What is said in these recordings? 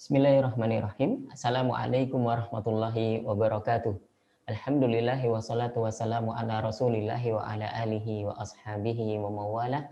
Bismillahirrahmanirrahim. Assalamualaikum warahmatullahi wabarakatuh. Alhamdulillahi wassalatu wassalamu ala rasulillahi wa ala alihi wa ashabihi wa mawalah.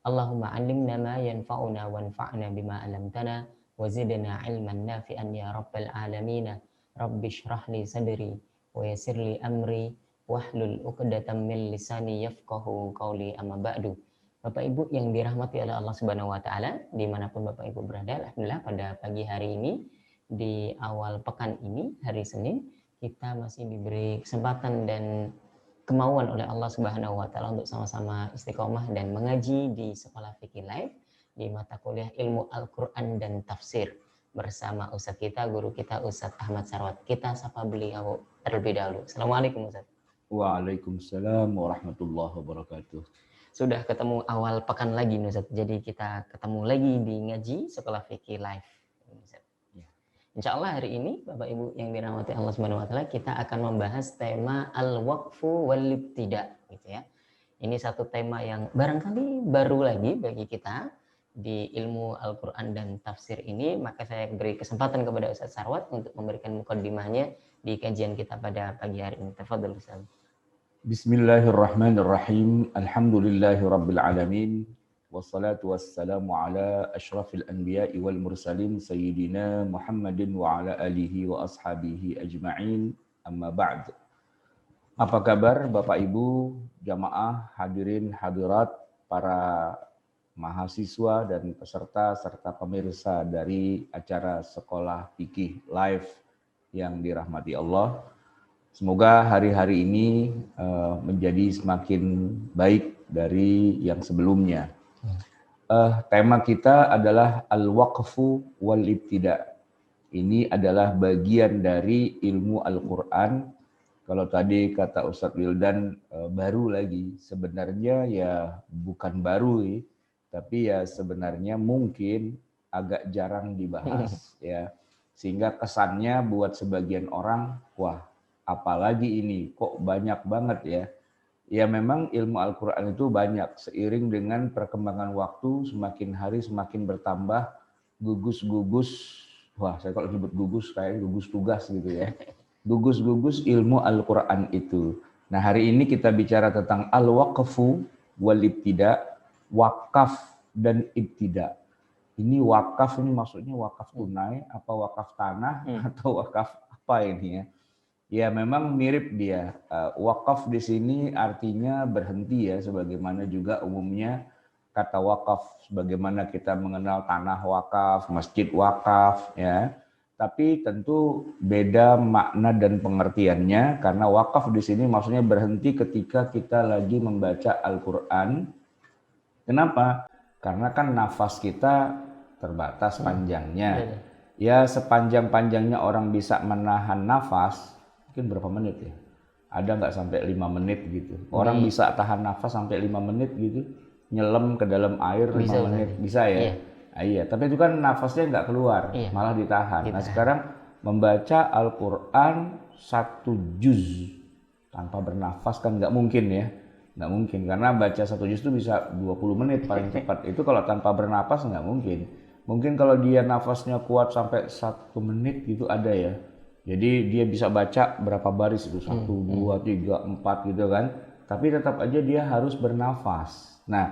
Allahumma alimna ma yanfa'una wanfa'na bima alamtana wa zidna ilman nafi'an ya rabbal alamin. Rabbi shrah li sadri wa yassir li amri wahlul 'uqdatam min lisani yafqahu qawli, amma ba'du. Bapak Ibu yang dirahmati oleh Allah Subhanahu wa taala, dimanapun Bapak Ibu berada, alhamdulillah pada pagi hari ini, di awal pekan ini, hari Senin, kita masih diberi kesempatan dan kemauan oleh Allah Subhanahu wa taala untuk sama-sama istiqomah dan mengaji di Sekolah Fikih Live di mata kuliah Ilmu Al-Qur'an dan Tafsir bersama Ustadz kita, guru kita Ustadz Ahmad Sarwat. Kita sapa beliau terlebih dahulu. Assalamualaikum Ustadz. Waalaikumsalam warahmatullahi wabarakatuh. Sudah ketemu awal pekan lagi Ustaz. Jadi kita ketemu lagi di ngaji Sekolah Fikih Live. Insya Allah hari ini Bapak Ibu yang dirahmati Allah Subhanahu wa taala, kita akan membahas tema al-waqfu wal ibtida gitu ya. Ini satu tema yang barangkali baru lagi bagi kita di ilmu Al-Qur'an dan tafsir ini, maka saya beri kesempatan kepada Ustaz Sarwat untuk memberikan mukaddimahnya di kajian kita pada pagi hari ini. Tafadhol Ustaz. Bismillahirrahmanirrahim. Alhamdulillahi rabbil alamin. Wassalatu wassalamu ala asyrafil anbiya'i wal mursalin sayyidina Muhammadin wa ala alihi wa ashabihi ajma'in. Amma ba'd. Apa kabar Bapak Ibu, jamaah, hadirin, hadirat, para mahasiswa dan peserta serta pemirsa dari acara Sekolah Fikih Live yang dirahmati Allah. Semoga hari-hari ini menjadi semakin baik dari yang sebelumnya. Tema kita adalah al-waqfu wal ibtida. Ini adalah bagian dari ilmu Al-Quran. Kalau tadi kata Ustadz Wildan baru lagi, sebenarnya ya bukan baru tapi ya sebenarnya mungkin agak jarang dibahas ya. Sehingga kesannya buat sebagian orang, wah, apalagi ini kok banyak banget ya. Ya memang ilmu Al-Quran itu banyak. Seiring dengan perkembangan waktu, semakin hari semakin bertambah gugus-gugus. Wah, saya kalau sebut gugus kayak gugus tugas gitu ya. Gugus-gugus ilmu Al-Quran itu. Nah hari ini kita bicara tentang al-waqfu wal ibtida, wakaf dan ibtida. Ini wakaf, ini maksudnya wakaf tunai, apa wakaf tanah, atau wakaf apa ini ya. Ya memang mirip dia. Wakaf di sini artinya berhenti ya, sebagaimana juga umumnya kata wakaf, sebagaimana kita mengenal tanah wakaf, masjid wakaf ya. Tapi tentu beda makna dan pengertiannya, karena wakaf di sini maksudnya berhenti ketika kita lagi membaca Al-Quran. Kenapa? Karena kan nafas kita terbatas panjangnya. Ya sepanjang-panjangnya orang bisa menahan nafas, mungkin berapa menit ya? Ada nggak sampai 5 menit gitu. Orang bisa tahan nafas sampai 5 menit gitu. Nyelam ke dalam air 5 menit. Bisa ya? Iya. Iya, tapi itu kan nafasnya nggak keluar, malah ditahan. Nah sekarang membaca Al-Quran 1 juz tanpa bernafas kan nggak mungkin ya. Nggak mungkin, karena baca 1 juz itu bisa 20 menit paling cepat. Itu kalau tanpa bernafas nggak mungkin. Mungkin kalau dia nafasnya kuat sampai 1 menit gitu ada ya. Jadi dia bisa baca berapa baris itu, 1, 2, 3, 4 gitu kan. Tapi tetap aja dia harus bernafas. Nah,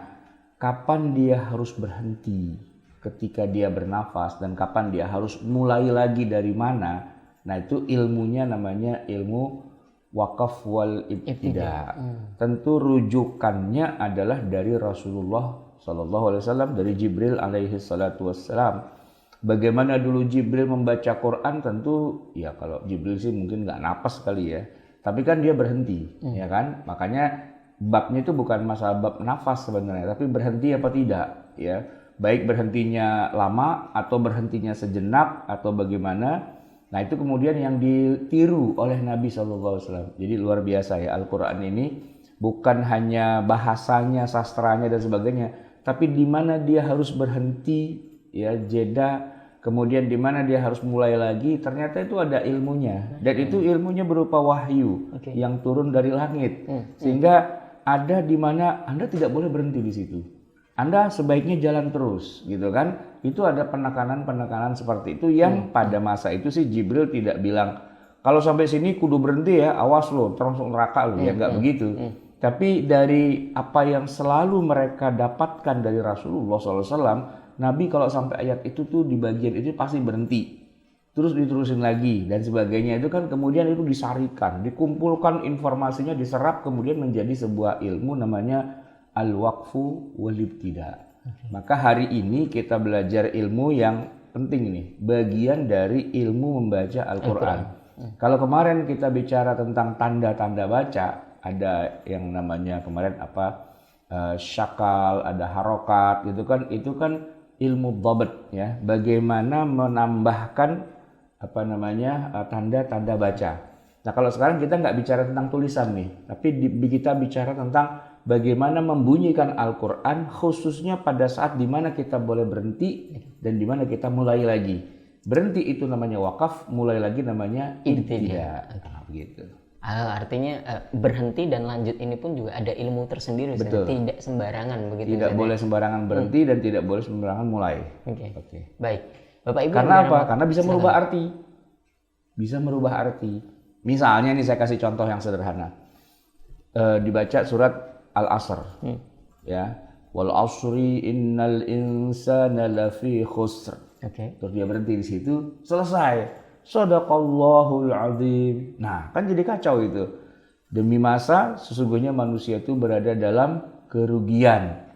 kapan dia harus berhenti ketika dia bernafas dan kapan dia harus mulai lagi dari mana? Nah itu ilmunya namanya ilmu wakaf wal ibtida. Tentu rujukannya adalah dari Rasulullah SAW, dari Jibril alaihi salatu wassalam. Bagaimana dulu Jibril membaca Quran, tentu ya kalau Jibril sih mungkin nggak napas kali ya, tapi kan dia berhenti ya kan. Makanya babnya itu bukan masalah bab nafas sebenarnya, tapi berhenti apa tidak ya, baik berhentinya lama atau berhentinya sejenak atau bagaimana. Nah itu kemudian yang ditiru oleh Nabi SAW. Jadi luar biasa ya, Al-Quran ini bukan hanya bahasanya, sastranya dan sebagainya, tapi di mana dia harus berhenti ya, jeda, kemudian di mana dia harus mulai lagi, ternyata itu ada ilmunya. Dan itu ilmunya berupa wahyu yang turun dari langit. Sehingga ada di mana Anda tidak boleh berhenti di situ. Anda sebaiknya jalan terus, gitu kan? Itu ada penekanan-penekanan seperti itu yang pada masa itu sih Jibril tidak bilang kalau sampai sini kudu berhenti ya, awas lo, termasuk neraka lo, ya nggak begitu. Tapi dari apa yang selalu mereka dapatkan dari Rasulullah SAW, Nabi kalau sampai ayat itu tuh di bagian itu pasti berhenti, terus diterusin lagi dan sebagainya. Itu kan kemudian itu disarikan, dikumpulkan informasinya, diserap kemudian menjadi sebuah ilmu namanya al-waqfu wal-ibtida. Maka hari ini kita belajar ilmu yang penting nih, bagian dari ilmu membaca Al-Quran. Kalau kemarin kita bicara tentang tanda-tanda baca, ada yang namanya kemarin syakal, ada harokat, gitu kan, itu kan ilmu dhabt ya, bagaimana menambahkan tanda-tanda baca. Nah kalau sekarang kita nggak bicara tentang tulisan nih, tapi kita bicara tentang bagaimana membunyikan Al-Quran, khususnya pada saat dimana kita boleh berhenti dan dimana kita mulai lagi. Berhenti itu namanya wakaf, mulai lagi namanya ibtida. Begitu. Artinya berhenti dan lanjut ini pun juga ada ilmu tersendiri. Betul. Tidak sembarangan begitu. Tidak boleh sembarangan berhenti dan tidak boleh sembarangan mulai. Oke. Baik. Bapak Ibu. Karena apa? Karena bisa merubah arti. Bisa merubah arti. Misalnya nih saya kasih contoh yang sederhana. Dibaca surat Al-Asr, ya, wal asri innal insana lafi khusr. Terus dia berhenti di situ, selesai. Shadaqallahul azim. Nah, kan jadi kacau itu. Demi masa sesungguhnya manusia itu berada dalam kerugian.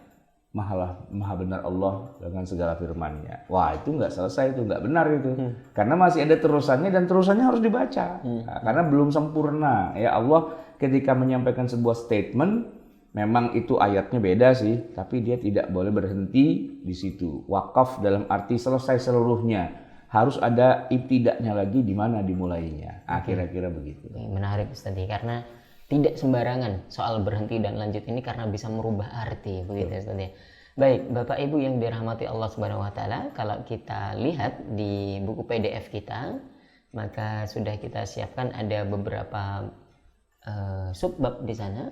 Maha benar Allah dengan segala firman-Nya. Wah, itu nggak selesai, itu nggak benar itu. Karena masih ada terusannya dan terusannya harus dibaca. Nah, karena belum sempurna. Ya Allah ketika menyampaikan sebuah statement, memang itu ayatnya beda sih, tapi dia tidak boleh berhenti di situ. Wakaf dalam arti selesai seluruhnya. Harus ada ibtidaknya lagi di mana dimulainya. Kira-kira begitu. Menarik Ustaz, karena tidak sembarangan soal berhenti dan lanjut ini karena bisa merubah arti begitu Ustaz. Baik, Bapak Ibu yang dirahmati Allah Subhanahu wa taala, kalau kita lihat di buku PDF kita, maka sudah kita siapkan ada beberapa subbab di sana.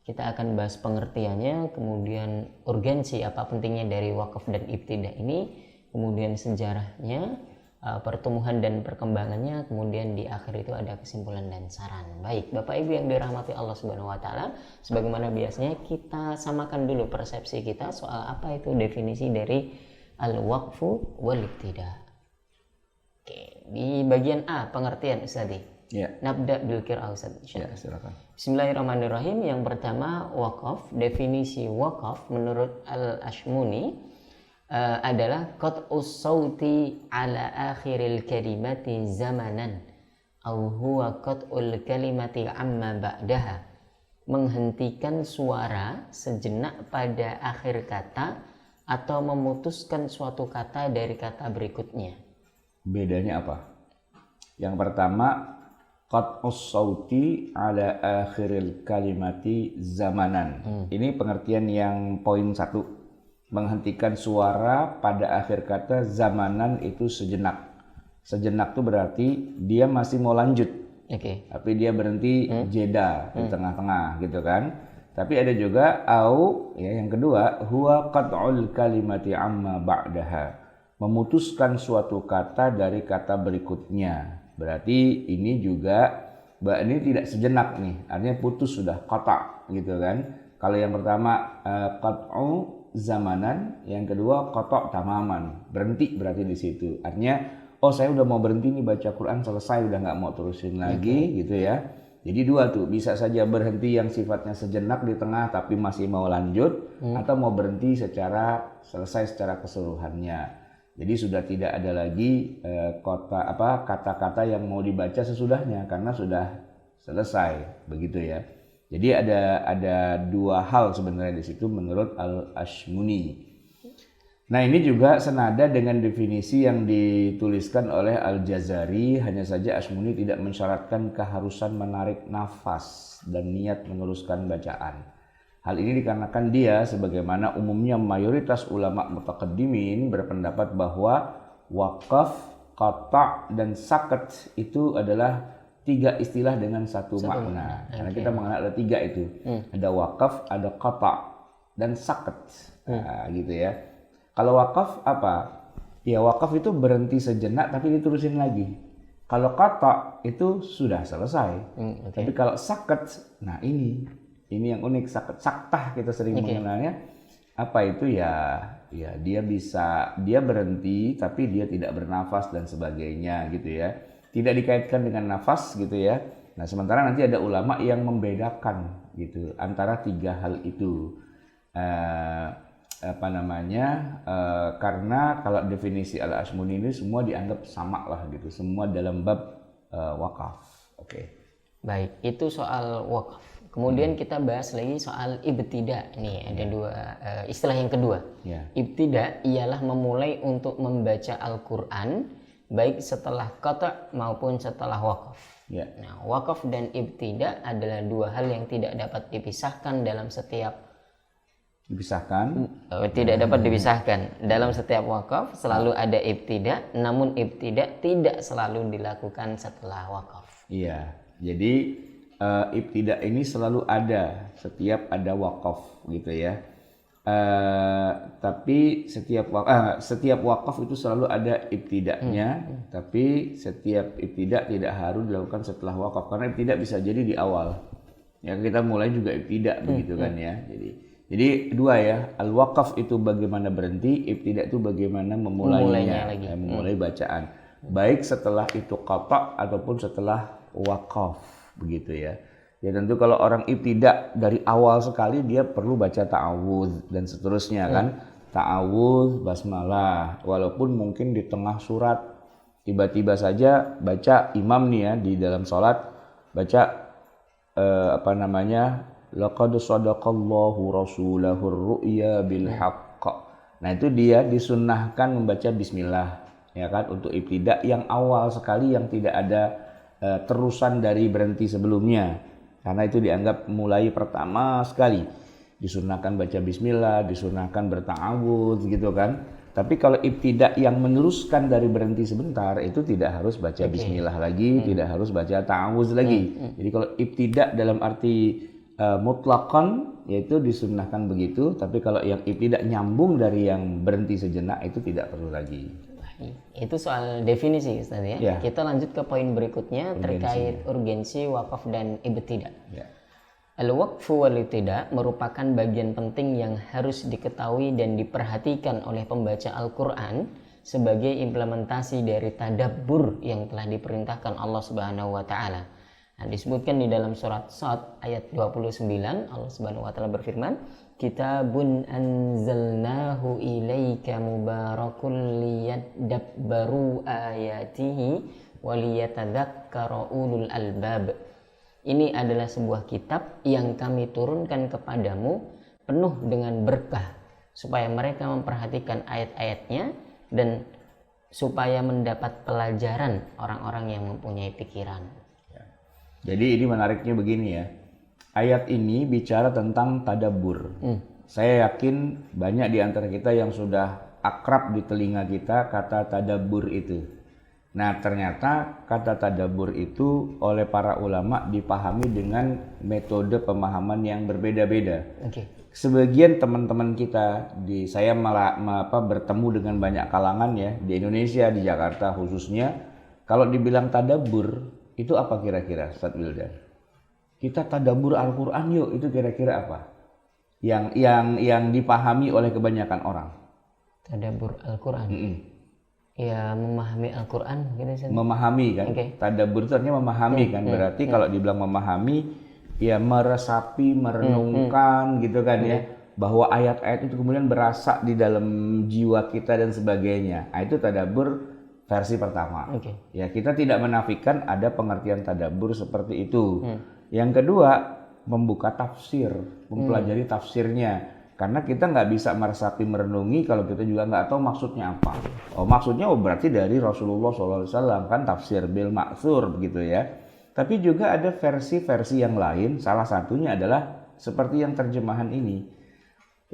Kita akan bahas pengertiannya, kemudian urgensi apa pentingnya dari wakaf dan ibtidah ini, kemudian sejarahnya, pertumbuhan dan perkembangannya, kemudian di akhir itu ada kesimpulan dan saran. Baik, Bapak Ibu yang dirahmati Allah Subhanahu wa taala, sebagaimana biasanya kita samakan dulu persepsi kita soal apa itu definisi dari al-waqfu wal ibtidah. Oke, di bagian A pengertian Ustaz. Ya. Nabda bil qira'ah Ustaz. Ya, silakan. Bismillahirrahmanirrahim. Yang pertama wakaf. Definisi wakaf menurut Al-Ashmuni adalah qat'us sauti ala akhiril kalimati zamanan au huwa qat'ul kalimati amma ba'daha. Menghentikan suara sejenak pada akhir kata atau memutuskan suatu kata dari kata berikutnya. Bedanya apa? Yang pertama, qat'us sauti ala akhiril kalimati zamanan. Ini pengertian yang poin 1. Menghentikan suara pada akhir kata zamanan itu sejenak. Sejenak itu berarti dia masih mau lanjut. Tapi dia berhenti jeda di tengah-tengah gitu kan. Tapi ada juga yang kedua, huwa qat'ul kalimati amma ba'daha. Memutuskan suatu kata dari kata berikutnya. Berarti ini juga ini tidak sejenak nih, artinya putus sudah, qata gitu kan. Kalau yang pertama qat'u zamanan, yang kedua qata' tamaman, berhenti berarti di situ. Artinya saya udah mau berhenti nih baca Quran, selesai, udah nggak mau terusin lagi gitu ya. Jadi dua tuh, bisa saja berhenti yang sifatnya sejenak di tengah tapi masih mau lanjut, atau mau berhenti secara selesai secara keseluruhannya. Jadi sudah tidak ada lagi kata-kata yang mau dibaca sesudahnya karena sudah selesai begitu ya. Jadi ada dua hal sebenarnya di situ menurut Al-Ashmuni. Nah ini juga senada dengan definisi yang dituliskan oleh Al-Jazari, hanya saja Ashmuni tidak mensyaratkan keharusan menarik nafas dan niat meneruskan bacaan. Hal ini dikarenakan dia sebagaimana umumnya mayoritas ulama mutaqaddimin berpendapat bahwa wakaf, qata' dan sakat itu adalah 3 istilah dengan satu makna. Karena kita mengenal ada 3 itu. Ada wakaf, ada qata' dan sakat. Nah, gitu ya. Kalau wakaf apa? Ya wakaf itu berhenti sejenak tapi diterusin lagi. Kalau qata itu sudah selesai. Tapi kalau sakat, nah ini yang unik, saktah kita sering mengenalnya. Apa itu ya dia berhenti tapi dia tidak bernafas dan sebagainya gitu ya. Tidak dikaitkan dengan nafas gitu ya. Nah, sementara nanti ada ulama yang membedakan gitu antara tiga hal itu. Karena kalau definisi Al-Ashmuni ini semua dianggap sama lah gitu, semua dalam bab wakaf. Baik, itu soal wakaf. Kemudian kita bahas lagi soal ibtida. Nih ada dua istilah yang kedua. Ibtida ialah memulai untuk membaca Al-Quran baik setelah qata' maupun setelah wakaf. Nah, wakaf dan ibtida adalah dua hal yang tidak dapat dipisahkan dalam setiap tidak dapat dipisahkan. Dalam setiap wakaf selalu ada ibtida, namun ibtida tidak selalu dilakukan setelah wakaf. Iya, jadi ibtida ini selalu ada setiap ada wakaf gitu ya. Tapi setiap wakaf itu selalu ada ibtidanya, tapi setiap ibtida tidak harus dilakukan setelah wakaf, karena ibtida bisa jadi di awal. Ya kita mulai juga ibtida begitu kan ya. Jadi dua ya, al-wakaf itu bagaimana berhenti, ibtida itu bagaimana memulainya lagi. Memulai bacaan. Baik setelah itu qata ataupun setelah wakaf begitu ya. Ya tentu kalau orang ibtida dari awal sekali dia perlu baca ta'awudz dan seterusnya kan. Ta'awudz, basmalah. Walaupun mungkin di tengah surat tiba-tiba saja baca imam nih ya di dalam sholat baca laqad sadaqallahu rasulahur ru'ya bil haqq. Nah itu dia disunnahkan membaca bismillah ya kan untuk ibtida yang awal sekali yang tidak ada terusan dari berhenti sebelumnya. Karena itu dianggap mulai pertama sekali. Disunnahkan baca bismillah, disunnahkan berta'awudz gitu kan. Tapi kalau ibtida yang meneruskan dari berhenti sebentar itu tidak harus baca bismillah lagi, tidak harus baca ta'awudz lagi. Jadi kalau ibtida dalam arti mutlaqan yaitu disunnahkan begitu, tapi kalau yang ibtida nyambung dari yang berhenti sejenak itu tidak perlu lagi. Itu soal definisi Ustaz ya. Kita lanjut ke poin berikutnya terkait urgensi wakaf dan ibtida. Al-waqfu wal ibtida merupakan bagian penting yang harus diketahui dan diperhatikan oleh pembaca Al-Quran sebagai implementasi dari tadabbur yang telah diperintahkan Allah Subhanahu wa taala. Nah, disebutkan di dalam surat Shad ayat 29 Allah Subhanahu wa taala berfirman, Kitabun anzalnahu ilaika mubarakun liyadabbaru ayatihi waliyatadzakkara ulul albab. Ini adalah sebuah kitab yang kami turunkan kepadamu penuh dengan berkah supaya mereka memperhatikan ayat-ayatnya dan supaya mendapat pelajaran orang-orang yang mempunyai pikiran. Jadi ini menariknya begini ya. Ayat ini bicara tentang tadabbur. Saya yakin banyak di antara kita yang sudah akrab di telinga kita kata tadabbur itu. Nah ternyata kata tadabbur itu oleh para ulama dipahami dengan metode pemahaman yang berbeda-beda. Sebagian teman-teman kita saya bertemu dengan banyak kalangan ya di Indonesia, di Jakarta khususnya. Kalau dibilang tadabbur itu apa kira-kira Ustaz Wildan? Kita tadabbur Al-Quran yuk, itu kira-kira apa? Yang dipahami oleh kebanyakan orang. Tadabbur Al-Quran. Ya memahami Al-Quran gitu. Memahami kan? Tadabbur itu artinya memahami kan? Berarti kalau dibilang memahami, ya meresapi, merenungkan gitu kan ya. Bahwa ayat-ayat itu kemudian berasa di dalam jiwa kita dan sebagainya. Nah, itu tadabbur versi pertama. Ya kita tidak menafikan ada pengertian tadabbur seperti itu. Yang kedua, membuka tafsir, mempelajari tafsirnya. Karena kita nggak bisa meresapi merenungi kalau kita juga nggak tahu maksudnya apa. Maksudnya berarti dari Rasulullah SAW kan tafsir bil ma'thur begitu ya. Tapi juga ada versi-versi yang lain, salah satunya adalah seperti yang terjemahan ini.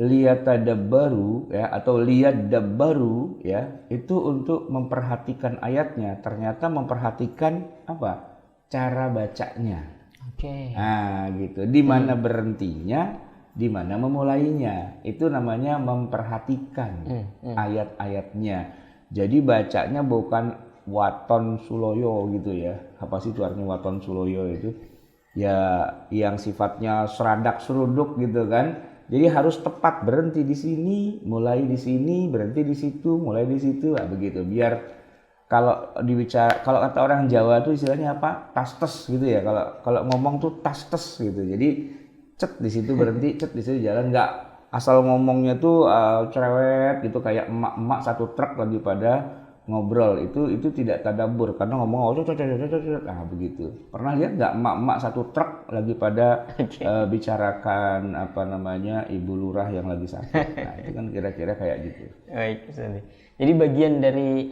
Liyatadabbaru ya atau liyadabbaru ya, itu untuk memperhatikan ayatnya. Ternyata memperhatikan apa? Cara bacanya. Nah gitu, di mana berhentinya di mana memulainya. Itu namanya memperhatikan ayat-ayatnya. Jadi bacanya bukan waton suloyo gitu ya. Apa sih itu artinya waton suloyo itu? Ya yang sifatnya seradak seruduk gitu kan. Jadi harus tepat, berhenti di sini, mulai di sini, berhenti di situ, mulai di situ, begitu. Biar kalau kalau kata orang Jawa tuh istilahnya apa? Tas-tes gitu ya. Kalau ngomong tuh tas-tes gitu. Jadi cet di situ berhenti, cet di situ jalan, nggak asal ngomongnya tuh cerewet gitu kayak emak-emak satu truk lagi pada ngobrol. Itu tidak tadabbur karena ngomong begitu. Pernah lihat nggak emak-emak satu truk lagi pada bicarakan apa namanya ibu lurah yang lagi sakit. Nah, itu kan kira-kira kayak gitu. Baik, Ustaz. Jadi bagian dari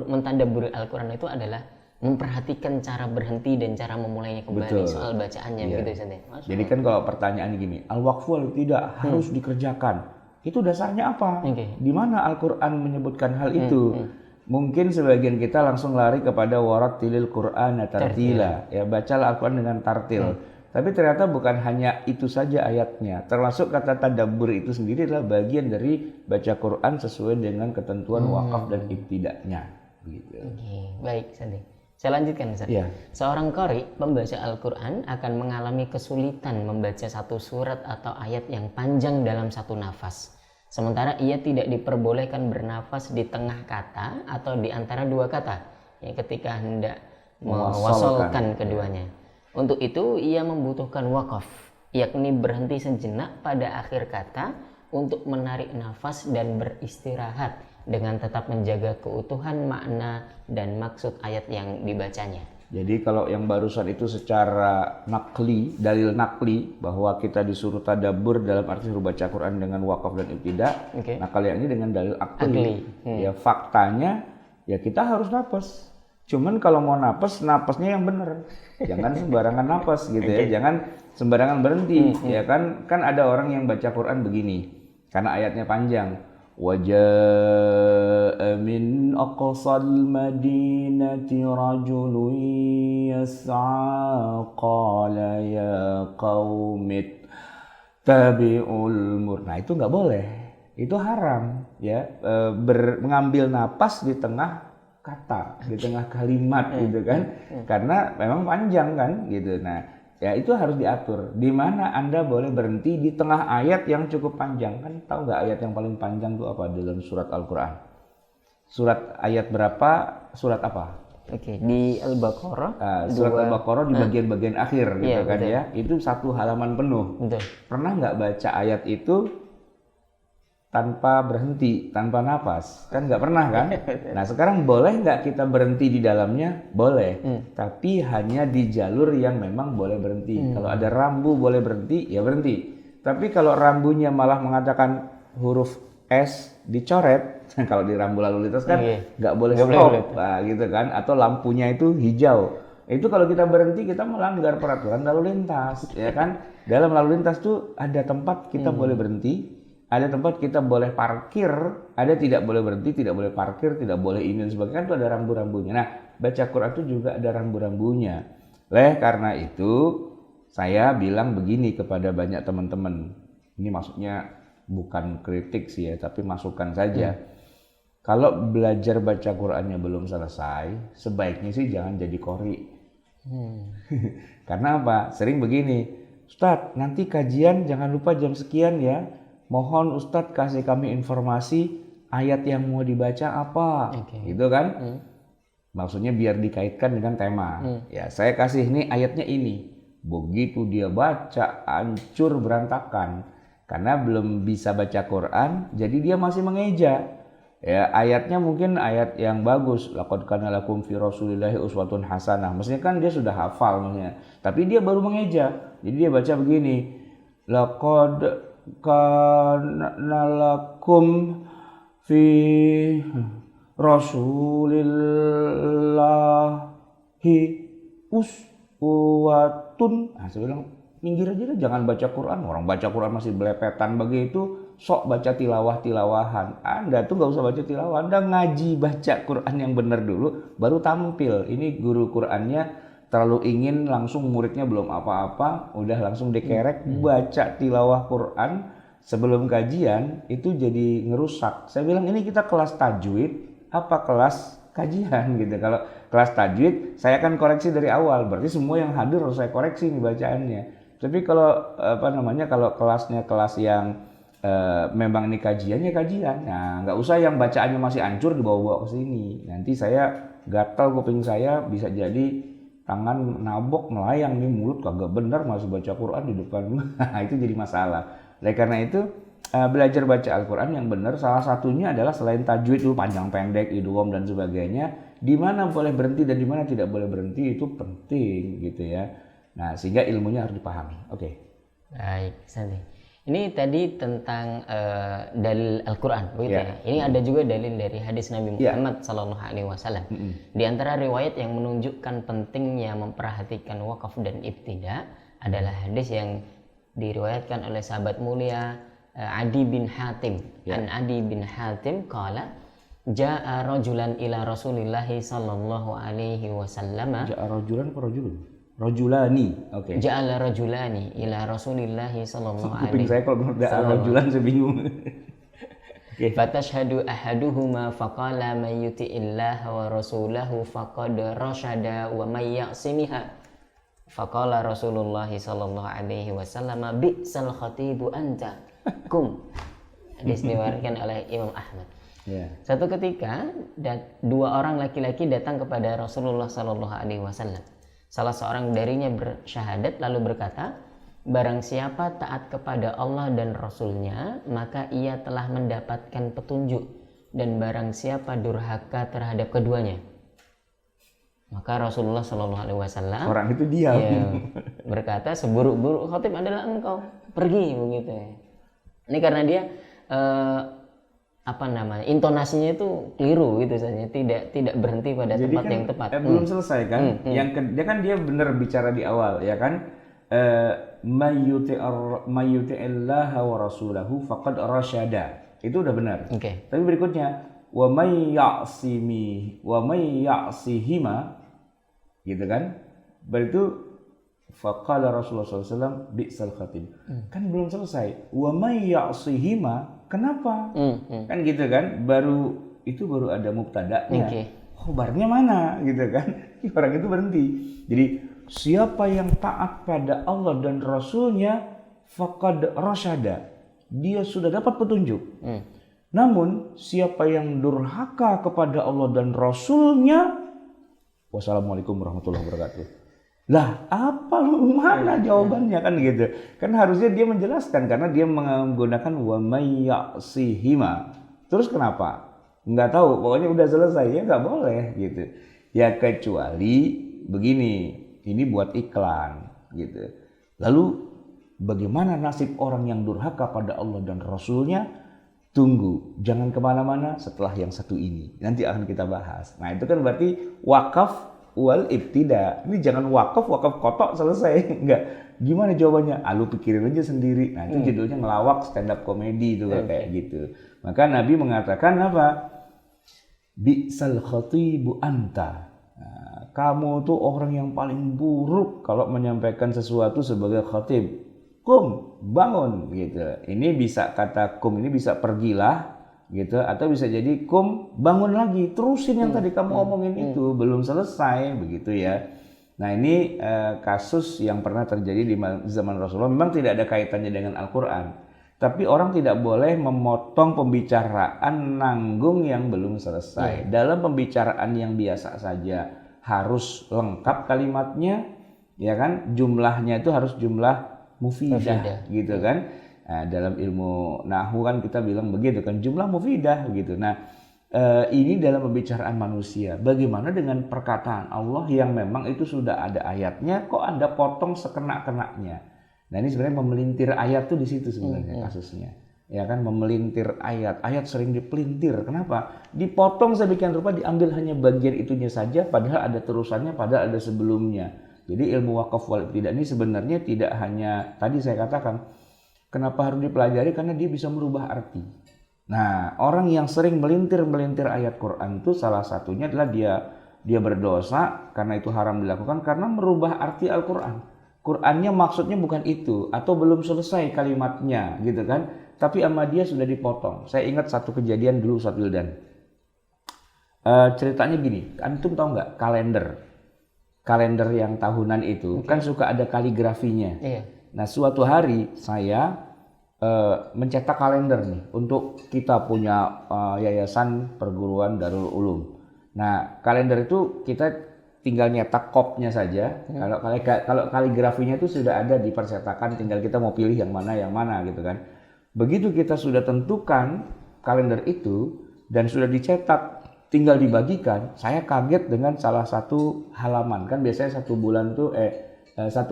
mentadabburi Al-Qur'an itu adalah memperhatikan cara berhenti dan cara memulainya kembali. Betul. Soal bacaannya begitu Ustaz. Jadi kan kalau pertanyaan gini, al-waqfu wal tidak harus dikerjakan. Itu dasarnya apa? Di mana Al-Qur'an menyebutkan hal itu? Mungkin sebagian kita langsung lari kepada warattilil Qur'ana tartila. Ya, bacalah Al-Qur'an dengan tartil. Tapi ternyata bukan hanya itu saja ayatnya. Termasuk kata tadabbur itu sendiri adalah bagian dari baca Qur'an sesuai dengan ketentuan wakaf dan ibtida'nya. Begitu. Baik, Ustaz. Saya lanjutkan, Ustaz. Ya. Seorang qari pembaca Al-Qur'an akan mengalami kesulitan membaca satu surat atau ayat yang panjang dalam satu nafas. Sementara ia tidak diperbolehkan bernafas di tengah kata atau di antara dua kata, ya, ketika hendak mewasolkan keduanya. Untuk itu ia membutuhkan wakaf, yakni berhenti sejenak pada akhir kata untuk menarik nafas dan beristirahat dengan tetap menjaga keutuhan makna dan maksud ayat yang dibacanya. Jadi kalau yang barusan itu secara nakli, dalil nakli bahwa kita disuruh tadabbur dalam arti suruh baca Quran dengan wakaf dan ibtida. Nah kalau yang ini dengan dalil akli. Ya faktanya ya kita harus napas. Cuman kalau mau napasnya yang benar. Jangan sembarangan napas gitu ya. Jangan sembarangan berhenti. Ya kan ada orang yang baca Quran begini karena ayatnya panjang. وَجَاءَ مِنْ أَقْصَى الْمَدِينَةِ رَجُلٌ يَسْعَى قَالَ يَا قَوْمِ اتَّبِعُوا الْمُرْسَلِينَ. Nah itu nggak boleh, itu haram ya, mengambil napas di tengah kata, di tengah kalimat gitu kan, karena memang panjang kan gitu. Nah ya itu harus diatur. Di mana Anda boleh berhenti di tengah ayat yang cukup panjang. Kan tahu nggak ayat yang paling panjang itu apa dalam surat Al-Quran? Surat ayat berapa? Surat apa? Di Al-Baqarah. Surat Al-Baqarah di bagian-bagian akhir gitu kan ya. Itu satu halaman penuh. Betul. Pernah nggak baca ayat itu tanpa berhenti, tanpa nafas? Kan nggak pernah kan? Nah sekarang boleh nggak kita berhenti di dalamnya? Boleh, tapi hanya di jalur yang memang boleh berhenti. Kalau ada rambu boleh berhenti, ya berhenti. Tapi kalau rambunya malah mengatakan huruf S dicoret, kalau di rambu lalu lintas kan nggak boleh stop, nah, gitu kan? Atau lampunya itu hijau. Itu kalau kita berhenti kita melanggar peraturan lalu lintas, ya kan? Dalam lalu lintas tuh ada tempat kita boleh berhenti. Ada tempat kita boleh parkir, ada tidak boleh berhenti, tidak boleh parkir, tidak boleh ini dan sebagainya. Kan itu ada rambu-rambunya. Nah, baca Quran itu juga ada rambu-rambunya. Karena itu saya bilang begini kepada banyak teman-teman. Ini maksudnya bukan kritik sih ya, tapi masukan saja. Kalau belajar baca Qurannya belum selesai, sebaiknya sih jangan jadi qori. Karena apa? Sering begini, Ustadz, nanti kajian jangan lupa jam sekian ya. Mohon Ustadz kasih kami informasi ayat yang mau dibaca apa, gitu kan? Maksudnya biar dikaitkan dengan tema. Ya saya kasih ini ayatnya ini. Begitu dia baca hancur berantakan karena belum bisa baca Quran, jadi dia masih mengeja. Ya ayatnya mungkin ayat yang bagus. Laqad kana lakum fi Rasulillahi uswatun hasanah. Maksudnya kan dia sudah hafal maksudnya. Tapi dia baru mengeja. Jadi dia baca begini. Laqad kana lakum fi Rasulillahi uswatun. Nah, saya bilang minggir aja deh, jangan baca Quran. Orang baca Quran masih belepetan begitu, sok baca tilawah-tilawahan. Anda tuh nggak usah baca tilawah, Anda ngaji baca Quran yang benar dulu, baru tampil. Ini guru Qurannya terlalu ingin langsung muridnya belum apa-apa, udah langsung dikerek baca tilawah Quran sebelum kajian, itu jadi ngerusak. Saya bilang ini kita kelas tajwid apa kelas kajian gitu. Kalau kelas tajwid saya akan koreksi dari awal, berarti semua yang hadir harus saya koreksi nih bacaannya. Tapi kalau kalau kelasnya kelas yang memang ini kajiannya kajian, nah nggak usah yang bacaannya masih hancur dibawa-bawa ke sini. Nanti saya gatal kuping saya, bisa jadi tangan nabok melayang nih, mulut kagak bener masih baca Quran di depan. Itu jadi masalah. Oleh karena itu belajar baca Al-Quran yang benar salah satunya adalah selain tajwid dulu panjang pendek, idgham dan sebagainya, di mana boleh berhenti dan di mana tidak boleh berhenti itu penting gitu ya. Nah, sehingga ilmunya harus dipahami. Oke. Baik, Santi. Ini tadi tentang dalil Al-Quran, begitu ya. Ini ada juga dalil dari hadis Nabi Muhammad SAW. Di antara riwayat yang menunjukkan pentingnya memperhatikan wakaf dan ibtida adalah hadis yang diriwayatkan oleh sahabat mulia Adi bin Hatim. An Adi bin Hatim qala ja'a rajulan ila Rasulillah sallallahu alaihi wasallam. Ja'a rajulan apa rajulun? Rajulani. Oke. Ja'ala rajulani ila Rasulillah sallallahu alaihi. Kuping saya kalau ja'a rajulan saya bingung. Okay. Fatashhadu ahaduhuma faqala man yuti'illaha wa rasulahu faqad rasyada wa may ya'simiha. Faqala Rasulullah sallallahu alaihi wasallam bi'sal khatibu anta kum. Hadis diriwayatkan oleh Imam Ahmad. Satu ketika dua orang laki-laki datang kepada Rasulullah sallallahu alaihi wasallam. Salah seorang darinya bersyahadat lalu berkata, barang siapa taat kepada Allah dan Rasul-Nya, maka ia telah mendapatkan petunjuk, dan barang siapa durhaka terhadap keduanya. Maka Rasulullah SAW orang itu diam, berkata, seburuk-buruk khatib adalah engkau, pergi begitu ya. Ini karena dia intonasinya itu keliru gitu saja, tidak berhenti pada jadi tempat kan, yang tepat. Belum selesai kan? Dia benar bicara di awal ya kan, mayyuti'illaha wa rasulahu faqad rasyada, itu udah benar. Tapi berikutnya wa may ya'sihima gitu kan, berarti faqala Rasulullah SAW bi'sal khatib. Kan belum selesai. Wa may ya'sihima, kenapa? Kan gitu kan, baru ada mubtada'nya. Khobarnya mana gitu kan. Orang itu berhenti. Jadi siapa yang taat pada Allah dan Rasulnya faqad rasyada, dia sudah dapat petunjuk. Namun siapa yang durhaka kepada Allah dan Rasulnya, wassalamualaikum warahmatullahi wabarakatuh. Lah mana jawabannya kan gitu. Kan harusnya dia menjelaskan karena dia menggunakan wa may ya'sihima. Terus kenapa? Nggak tahu, pokoknya udah selesai ya nggak boleh gitu. Ya kecuali begini, ini buat iklan gitu. Lalu bagaimana nasib orang yang durhaka pada Allah dan Rasulnya? Tunggu, jangan kemana-mana setelah yang satu ini. Nanti akan kita bahas. Nah itu kan berarti wakaf wal ibtida. Ini jangan wakaf kotok selesai. Enggak. Gimana jawabannya? Lu pikirin aja sendiri. Nah itu judulnya ngelawak stand up comedy itu kayak gitu. Maka Nabi mengatakan apa? Bi'sal khatibu anta. Nah, kamu tuh orang yang paling buruk kalau menyampaikan sesuatu sebagai khatib. Kum, bangun gitu. Ini bisa kata kum ini bisa pergilah gitu, atau bisa jadi kum bangun lagi, terusin yang tadi kamu omongin itu belum selesai begitu ya. Nah ini kasus yang pernah terjadi di zaman Rasulullah, memang tidak ada kaitannya dengan Al-Quran, tapi orang tidak boleh memotong pembicaraan nanggung yang belum selesai. Dalam pembicaraan yang biasa saja harus lengkap kalimatnya, ya kan, jumlahnya itu harus jumlah mufidah gitu kan. Nah, dalam ilmu nahwu kan kita bilang begitu kan, jumlah mufidah gitu. Nah ini dalam pembicaraan manusia. Bagaimana dengan perkataan Allah yang memang itu sudah ada ayatnya, kok Anda potong sekena-kenanya? Nah ini sebenarnya memelintir ayat tuh di situ sebenarnya kasusnya. Ya kan, memelintir ayat sering dipelintir. Kenapa? Dipotong sedemikian rupa, diambil hanya bagian itunya saja, padahal ada terusannya, padahal ada sebelumnya. Jadi ilmu wakaf wal ibtida ini sebenarnya tidak hanya tadi saya katakan kenapa harus dipelajari, karena dia bisa merubah arti. Nah, orang yang sering melintir ayat Quran itu salah satunya adalah dia dia berdosa karena itu haram dilakukan karena merubah arti Al-Quran. Qurannya maksudnya bukan itu atau belum selesai kalimatnya gitu kan, tapi sama dia sudah dipotong. Saya ingat satu kejadian dulu Ustaz Wildan. Ceritanya gini, antum tahu nggak kalender yang tahunan itu kan suka ada kaligrafinya. Nah suatu hari saya mencetak kalender nih untuk kita punya yayasan perguruan Darul Ulum. Nah kalender itu kita tinggal nyetak kopnya saja. Kalau kaligrafinya itu sudah ada di percetakan, tinggal kita mau pilih yang mana gitu kan. Begitu kita sudah tentukan kalender itu dan sudah dicetak, tinggal dibagikan, saya kaget dengan salah satu halaman. Kan biasanya satu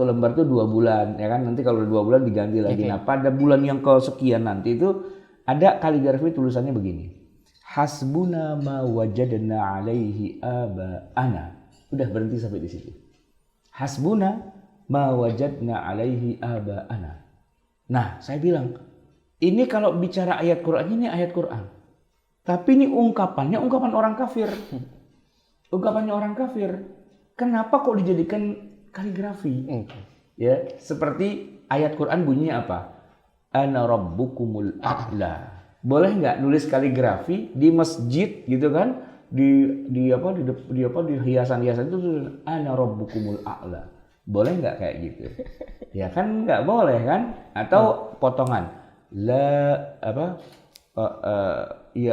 lembar tuh 2 bulan, ya kan? Nanti kalau udah 2 bulan diganti lagi. Nah, pada bulan yang kesekian nanti itu ada kaligrafi tulisannya begini. Hasbuna ma wajadna alaihi aba'ana. Udah berhenti sampai di situ. Hasbuna ma wajadna alaihi aba'ana. Nah, saya bilang, ini kalau bicara ayat Quran, ini ayat Quran. Tapi ini ungkapannya ungkapan orang kafir. Ungkapannya orang kafir. Kenapa kok dijadikan kaligrafi? Ya, seperti ayat Quran bunyinya apa? Ana rabbukumul a'la. Boleh nggak nulis kaligrafi di masjid gitu kan? Di hiasan-hiasan itu ana rabbukumul a'la. Boleh nggak kayak gitu? Ya kan nggak boleh kan? Atau potongan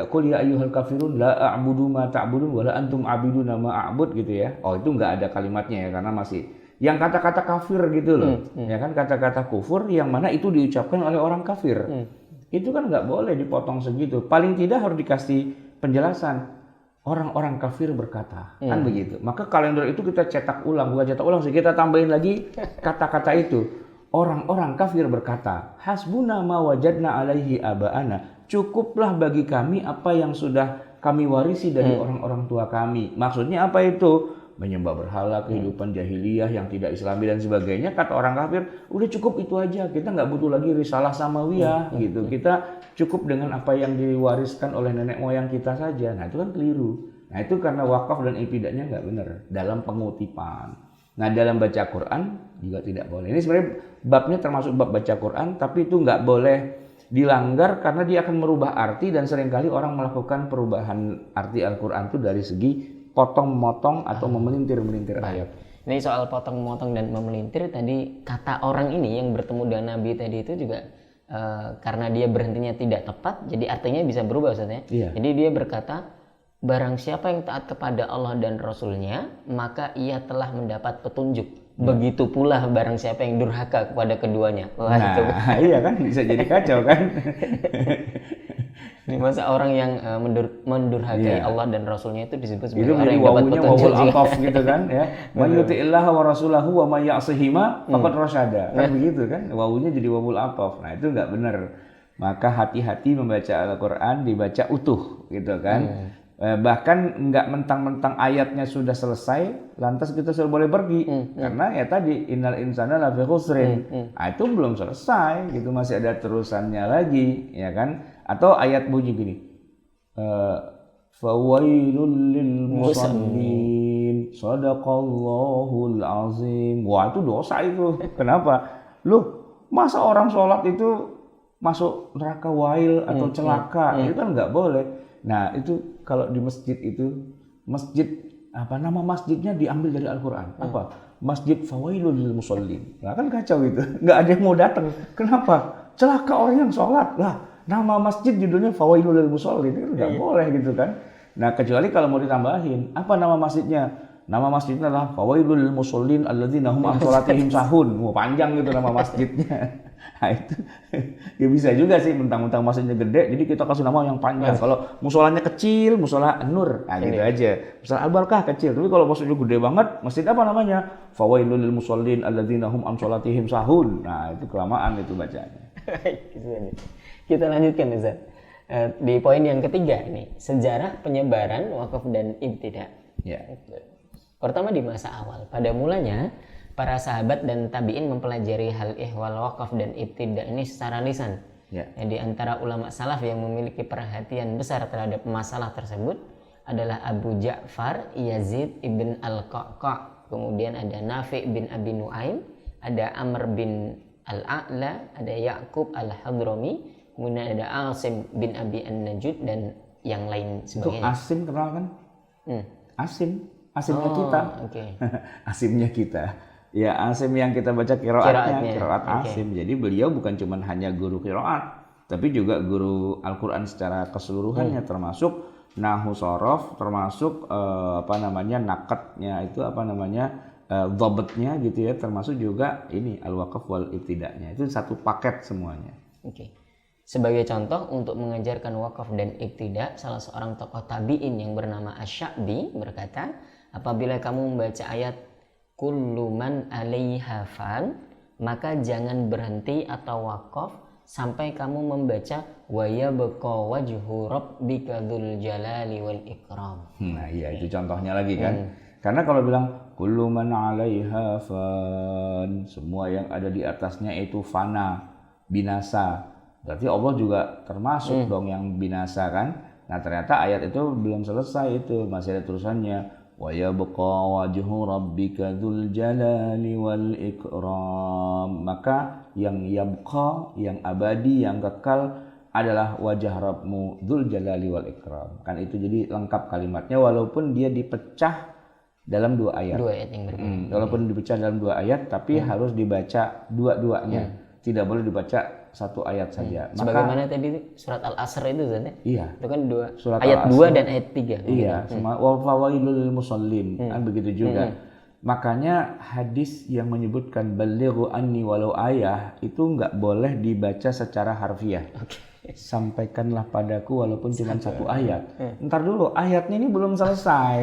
qul ya ayyuhal kafirun la a'budu ma ta'budun wa la antum 'abiduna ma a'bud gitu ya. Oh, itu nggak ada kalimatnya ya karena masih yang kata-kata kafir gitu loh. Ya kan, kata-kata kufur yang mana itu diucapkan oleh orang kafir. Itu kan nggak boleh dipotong segitu. Paling tidak harus dikasih penjelasan. Orang-orang kafir berkata, kan begitu. Maka kalender itu kita cetak ulang, bukan cetak ulang sih, kita tambahin lagi kata-kata itu. Orang-orang kafir berkata, hasbuna ma wajadna alaihi aba'ana. Cukuplah bagi kami apa yang sudah kami warisi dari orang-orang tua kami. Maksudnya apa itu? Menyembah berhala, kehidupan jahiliyah yang tidak islami dan sebagainya. Kata orang kafir, udah cukup itu aja. Kita nggak butuh lagi risalah samawiyah gitu. Kita cukup dengan apa yang diwariskan oleh nenek moyang kita saja. Nah itu kan keliru. Nah itu karena wakaf dan ibtida'nya nggak benar dalam pengutipan. Nah dalam baca Quran juga tidak boleh. Ini sebenarnya babnya termasuk bab baca Quran, tapi itu nggak boleh dilanggar karena dia akan merubah arti dan seringkali orang melakukan perubahan arti Al-Quran itu dari segi potong-memotong atau memelintir-melintir ayat. Ini soal potong-memotong dan memelintir tadi, kata orang ini yang bertemu dengan Nabi tadi itu juga karena dia berhentinya tidak tepat, jadi artinya bisa berubah Ustaz ya. Jadi dia berkata, barang siapa yang taat kepada Allah dan Rasulnya, maka ia telah mendapat petunjuk. Begitu pula barang siapa yang durhaka kepada keduanya. Wah, itu. Iya kan, bisa jadi kacau kan. Ini masa orang yang mendurhakai Allah dan Rasulnya itu disebut sebagai orang yang dapat petunjuk. Itu wawul ataf gitu kan ya. Man yuti'illaha wa rasulahu wa may ya'sihima faqad rasyada. Kan begitu kan. Wawunya jadi wawul ataf. Nah, itu enggak benar. Maka hati-hati membaca Al-Qur'an, dibaca utuh gitu kan. Bahkan enggak mentang-mentang ayatnya sudah selesai lantas kita sudah boleh pergi. Karena ya tadi innal insana lafi khusrin. Nah, itu belum selesai gitu, masih ada terusannya lagi ya kan. Atau ayat bunyi gini, fawailul lil musallin, sadaqallahul azim. Wah itu dosa itu. Kenapa? Loh, masa orang sholat itu masuk neraka wail atau celaka? Itu kan nggak boleh. Nah itu kalau di masjid itu, masjid apa nama masjidnya diambil dari Al-Quran. Apa? Masjid fawailul lil musallin. Nah kan kacau itu. Nggak ada yang mau datang. Kenapa? Celaka orang yang sholat lah. Nama masjid judulnya Fawailul lil Musallin, itu nggak boleh gitu kan. Nah kecuali kalau mau ditambahin, apa nama masjidnya? Nama masjidnya adalah Fawailul lil Musallin alladzina hum an sholatihim sahun. Wah panjang gitu nama masjidnya. Nah itu ya bisa juga sih, mentang-mentang masjidnya gede, jadi kita kasih nama yang panjang. Kalau musolanya kecil, musola Nur, nah gitu aja. Musola Al-Barakah kecil, tapi kalau masjidnya gede banget, masjid apa namanya? Fawailul lil Musallin alladzina hum an sholatihim sahun. Nah itu kelamaan itu bacanya. Kita lanjutkan Ustaz. Di poin yang ketiga ini, sejarah penyebaran wakaf dan ibtida. Pertama di masa awal. Pada mulanya para sahabat dan tabi'in mempelajari hal ihwal wakaf dan ibtida ini secara lisan. Di antara ulama salaf yang memiliki perhatian besar terhadap masalah tersebut adalah Abu Ja'far Yazid ibn Al-Qa'qa', kemudian ada Nafi' bin Abi Nu'aim, ada Amr bin Al-A'la, ada Ya'qub Al-Hadrami, kemudian ada Asim bin Abi An-Najud dan yang lain Itu sebagainya. Asim kenal kan? Asimnya Oh, kita. okay. Asimnya kita. Ya, Asim yang kita baca Qiraatnya, qiraat okay. Asim. Jadi beliau bukan cuma hanya guru qiraat, tapi juga guru Al-Qur'an secara keseluruhannya, termasuk nahwu shorof, termasuk nakatnya itu dhabtnya gitu ya, termasuk juga ini al-waqaf wal ibtida'nya. Itu satu paket semuanya. Oke. Sebagai contoh untuk mengajarkan wakaf dan ibtida, salah seorang tokoh tabi'in yang bernama Asy-Sya'bi berkata, apabila kamu membaca ayat kullu man 'alaiha fan, maka jangan berhenti atau wakaf sampai kamu membaca wa yabqa wajhu rabbika dzul jalali wal ikram. Nah, iya itu contohnya lagi kan. Karena kalau bilang kullu man 'alaiha fan, semua yang ada di atasnya itu fana, binasa. Berarti Allah juga termasuk dong yang binasa kan. Nah, ternyata ayat itu belum selesai, itu masih ada terusannya. Wa yabqa wajhu rabbika dzul jalali wal ikram. Maka yang yabqa, yang abadi, yang kekal adalah wajah Rabbmu dzul jalali wal ikram. Kan itu jadi lengkap kalimatnya walaupun dia dipecah dalam dua ayat. Dua ayat yang berbeda. Walaupun dipecah dalam dua ayat, tapi harus dibaca dua-duanya. Tidak boleh dibaca satu ayat saja. Sebagaimana tadi surat Al-Asr itu Zat, ya? Iya. Itu kan Surat ayat Al-Asr. 2 dan ayat 3. Iya, sama wa fawailul lil musallin. Kan begitu juga. Makanya hadis yang menyebutkan balighu anni walau ayah itu nggak boleh dibaca secara harfiah. Sampaikanlah padaku walaupun cuma satu ayat. Ntar dulu, ayatnya ini belum selesai.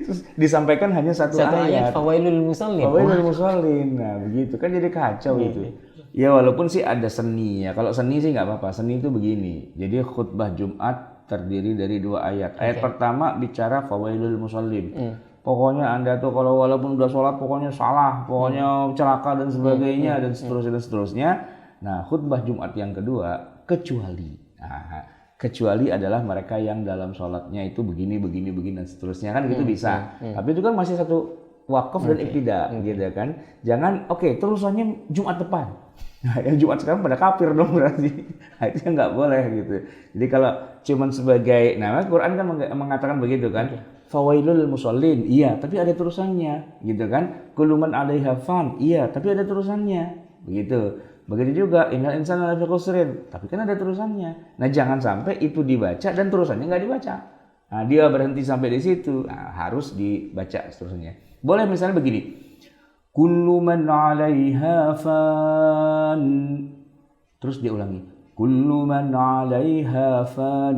Terus disampaikan hanya satu ayat. Fawailul musallin. Fawailul musallin. Nah, begitu kan jadi kacau itu. Ya walaupun sih ada seni ya. Kalau seni sih nggak apa-apa. Seni itu begini. Jadi khutbah Jumat terdiri dari dua ayat. Ayat pertama bicara fawailul musallin. Pokoknya Anda tuh kalau walaupun udah sholat pokoknya salah, pokoknya celaka dan sebagainya dan seterusnya. Nah, khutbah Jumat yang kedua kecuali. Nah, kecuali adalah mereka yang dalam sholatnya itu begini dan seterusnya kan gitu bisa. Tapi itu kan masih satu wakaf dan ibtida gitu kan. Jangan terusannya Jumat depan. Nah, yang Jumat sekarang pada kafir dong berarti. Nah, itu nggak boleh gitu. Jadi kalau cuman sebagai, nah Quran kan mengatakan begitu kan. Fawailul musallin, iya, tapi ada terusannya, gitu kan. Kullu man 'alaiha fan, iya, tapi ada terusannya, begitu. Begitu juga innal insana lafi khusrin, tapi kan ada terusannya. Nah, jangan sampai itu dibaca dan terusannya nggak dibaca. Nah, dia berhenti sampai di situ, nah, harus dibaca seterusnya. Boleh misalnya begini. Kullu man 'alaiha fan. Terus dia ulangi. Kullu man 'alaiha fan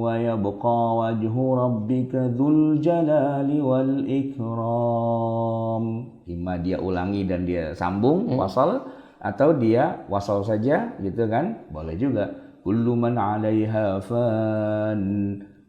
wa yabqa wajhu rabbika dzul jalali wal ikram. Imma dia ulangi dan dia sambung wasal, atau dia wasal saja gitu kan. Boleh juga. Kullu man 'alaiha fan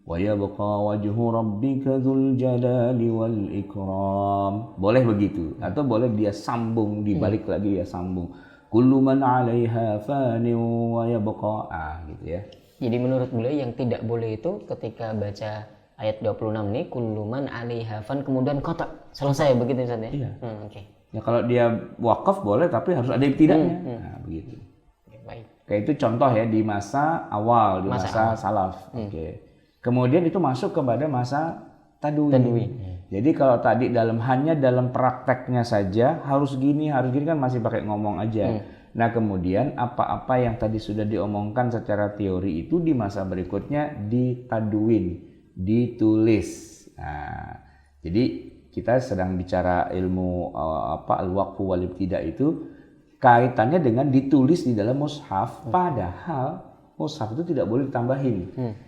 wa yabqa wajhu rabbika dzul jalali wal ikram. Boleh begitu, atau boleh dia sambung, dibalik lagi dia sambung. Kullu man 'alaiha fanin wa yabqa, gitu ya. Jadi menurut beliau yang tidak boleh itu ketika baca ayat 26 nih kullu man 'alaiha fan kemudian kotak selesai begitu Ustaz ya. Iya. Oke. Ya kalau dia wakaf boleh tapi harus ada ibtidanya. Nah, begitu. Baik. Kayak itu contoh ya di masa awal, di masa salaf. Oke. Kemudian itu masuk kepada masa tadwin. Jadi kalau tadi hanya dalam prakteknya saja harus gini kan masih pakai ngomong aja. Nah, kemudian apa-apa yang tadi sudah diomongkan secara teori itu di masa berikutnya ditadwin, ditulis. Nah, jadi kita sedang bicara ilmu al-waqfu wal ibtida itu kaitannya dengan ditulis di dalam mushaf, padahal mushaf itu tidak boleh ditambahin.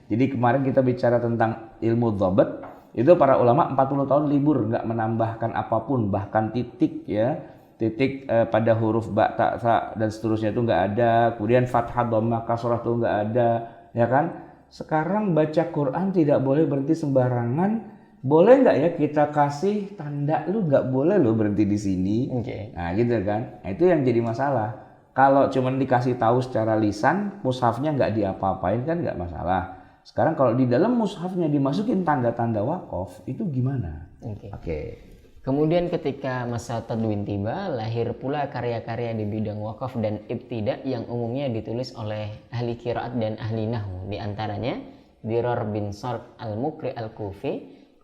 Jadi kemarin kita bicara tentang ilmu dhabt, itu para ulama 40 tahun libur nggak menambahkan apapun, bahkan titik ya, titik pada huruf ba, ta, sa dan seterusnya itu nggak ada. Kemudian fathah, dhammah, kasrah itu nggak ada, ya kan? Sekarang baca Quran tidak boleh berhenti sembarangan. Boleh nggak ya kita kasih tanda, lu nggak boleh lo berhenti di sini. Nah gitu kan. Nah, itu yang jadi masalah. Kalau cuma dikasih tahu secara lisan, mushafnya nggak diapa-apain kan nggak masalah. sekarang kalau di dalam mushafnya dimasukin tanda-tanda wakaf itu gimana? Oke. Kemudian ketika masa tadwin tiba, lahir pula karya-karya di bidang wakaf dan ibtida yang umumnya ditulis oleh ahli qiraat dan ahli nahwu. Di antaranya Dirar bin Sard al-Mukri al-Kufi,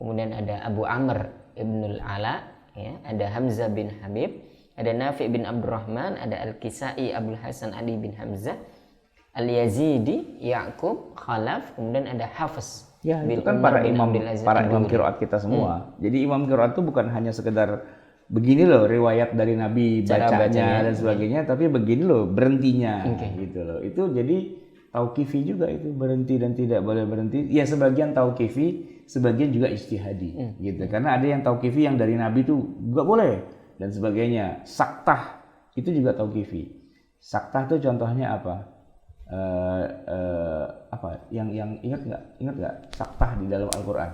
kemudian ada Abu Amr ibnul Ala, ya, ada Hamzah bin Habib, ada Nafi bin Abdurrahman, ada Al-Kisai Abdul Hasan Ali bin Hamzah, Al-Yazidi, Ya'qub, Khalaf, kemudian ada Hafiz. Ya, itu kan para imam qiraat kita semua. Jadi imam qiraat itu bukan hanya sekedar begini loh riwayat dari Nabi bacanya dan sebagainya, tapi begini loh berhentinya gitu loh. Itu jadi tauqifi juga, itu berhenti dan tidak boleh berhenti. Ya sebagian tauqifi, sebagian juga ijtihadi gitu. Karena ada yang tauqifi yang dari Nabi itu enggak boleh dan sebagainya. Saktah itu juga tauqifi. Saktah itu contohnya apa? Yang ingat nggak saktah di dalam Al-Quran?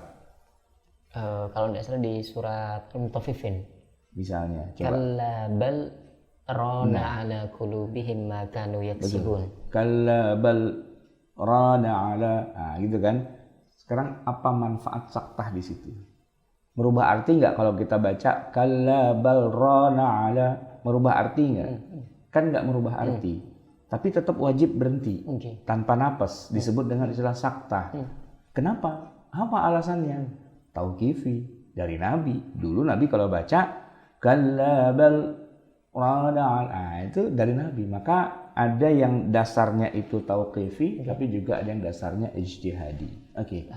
Kalau tidak salah di surat Al-Mutaffifin misalnya, coba. Kalla bal rana ala qulubihim ma kanu yaksibun. Kalla bal rana ala, gitu kan. Sekarang apa manfaat saktah di situ? Merubah arti nggak kalau kita baca kalla bal rana ala? Merubah arti nggak? Kan nggak merubah arti. Tapi tetap wajib berhenti tanpa napas, disebut dengan istilah saktah. Kenapa? Apa alasannya? Tauqifi dari Nabi. Dulu Nabi kalau baca kallabal rana, itu dari Nabi. Maka ada yang dasarnya itu tauqifi, tapi juga ada yang dasarnya ijtihadi. Oke.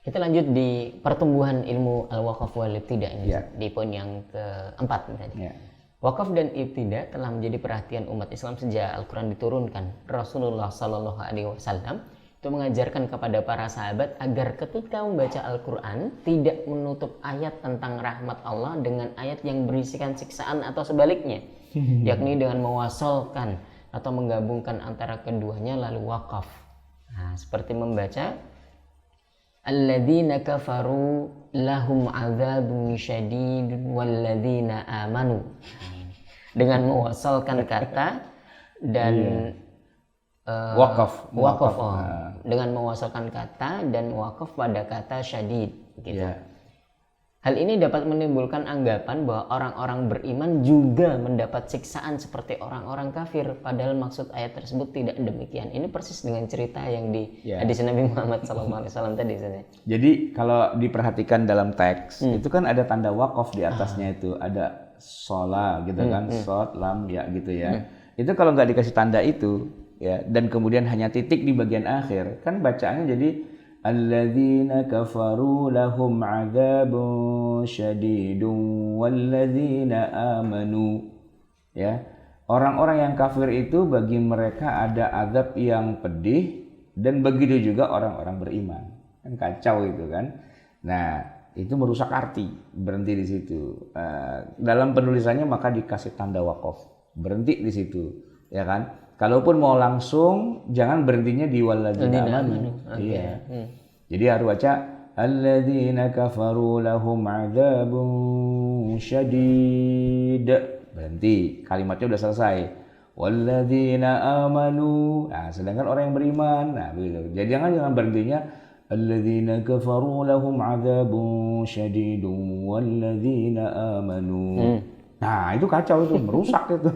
Kita lanjut di pertumbuhan ilmu al-waqaf wal ibtida ini, di poin yang keempat tadi. Wakaf dan ibtida telah menjadi perhatian umat Islam sejak Al-Quran diturunkan. Rasulullah Sallallahu Alaihi Wasallam itu mengajarkan kepada para sahabat agar ketika membaca Al-Quran tidak menutup ayat tentang rahmat Allah dengan ayat yang berisikan siksaan atau sebaliknya, yakni dengan mewasalkan atau menggabungkan antara keduanya lalu wakaf. Nah, seperti membaca alladzina kafaru lahum adzabun syadidun walladzina amanu, dengan mewasalkan kata dan wakaf. Dengan mewasalkan kata dan wakaf pada kata syadid gitu. Hal ini dapat menimbulkan anggapan bahwa orang-orang beriman juga mendapat siksaan seperti orang-orang kafir, padahal maksud ayat tersebut tidak demikian. Ini persis dengan cerita yang di hadis Nabi Muhammad SAW tadi. Jadi kalau diperhatikan dalam teks itu kan ada tanda wakaf di atasnya, itu ada sholat gitu kan, shod, lam, ya gitu ya. Itu kalau nggak dikasih tanda itu ya, dan kemudian hanya titik di bagian akhir, kan bacaannya jadi alladzina kafaru lahum adzabun syadidun walladzina amanu, ya. Orang-orang yang kafir itu bagi mereka ada azab yang pedih, dan begitu juga orang-orang beriman. Kan kacau itu kan. Nah, itu merusak arti, berhenti di situ. Dalam penulisannya maka dikasih tanda wakaf, berhenti di situ, ya kan? Kalaupun mau langsung, jangan berhentinya di walladzina amanu. Iya. Jadi harus baca alladzina kafaru lahum adzabun syadid. Berhenti, kalimatnya udah selesai. Walladzina amanu. Nah, sedangkan orang yang beriman, nah begitu. Jadi jangan berhentinya alladzina kafaru lahum adzabun syadidun walladzina amanu. Nah, itu kacau, itu merusak itu.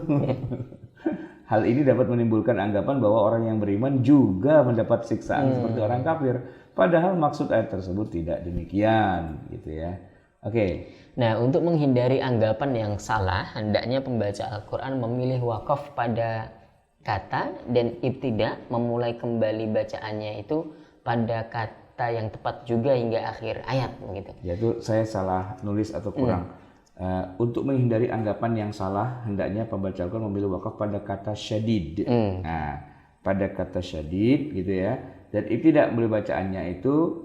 Hal ini dapat menimbulkan anggapan bahwa orang yang beriman juga mendapat siksaan seperti orang kafir, padahal maksud ayat tersebut tidak demikian, gitu ya. Oke. Nah, untuk menghindari anggapan yang salah, hendaknya pembaca Al-Quran memilih wakaf pada kata dan ibtida, memulai kembali bacaannya itu pada kata yang tepat juga hingga akhir ayat, begitu. Ya, itu saya salah nulis atau kurang. Untuk menghindari anggapan yang salah, hendaknya pembaca Al-Quran memilih wakaf pada kata syadid. Nah, pada kata syadid gitu ya. Dan ibtida mulai bacaannya itu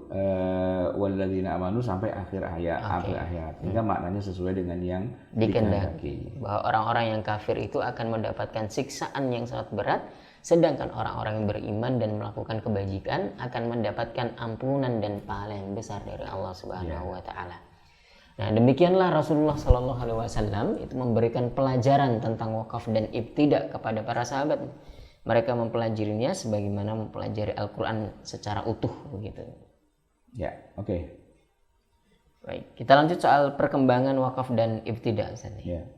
walladzina amanu sampai akhir ayat. Sehingga maknanya sesuai dengan yang dikehendaki. Bahwa orang-orang yang kafir itu akan mendapatkan siksaan yang sangat berat, sedangkan orang-orang yang beriman dan melakukan kebajikan akan mendapatkan ampunan dan pahala yang besar dari Allah Subhanahu wa taala. Nah, demikianlah Rasulullah Sallallahu Alaihi Wasallam itu memberikan pelajaran tentang wakaf dan ibtida kepada para sahabat. mereka mempelajarinya sebagaimana mempelajari Al-Quran secara utuh begitu. Ya, oke. Baik, kita lanjut soal perkembangan wakaf dan ibtida. Ya.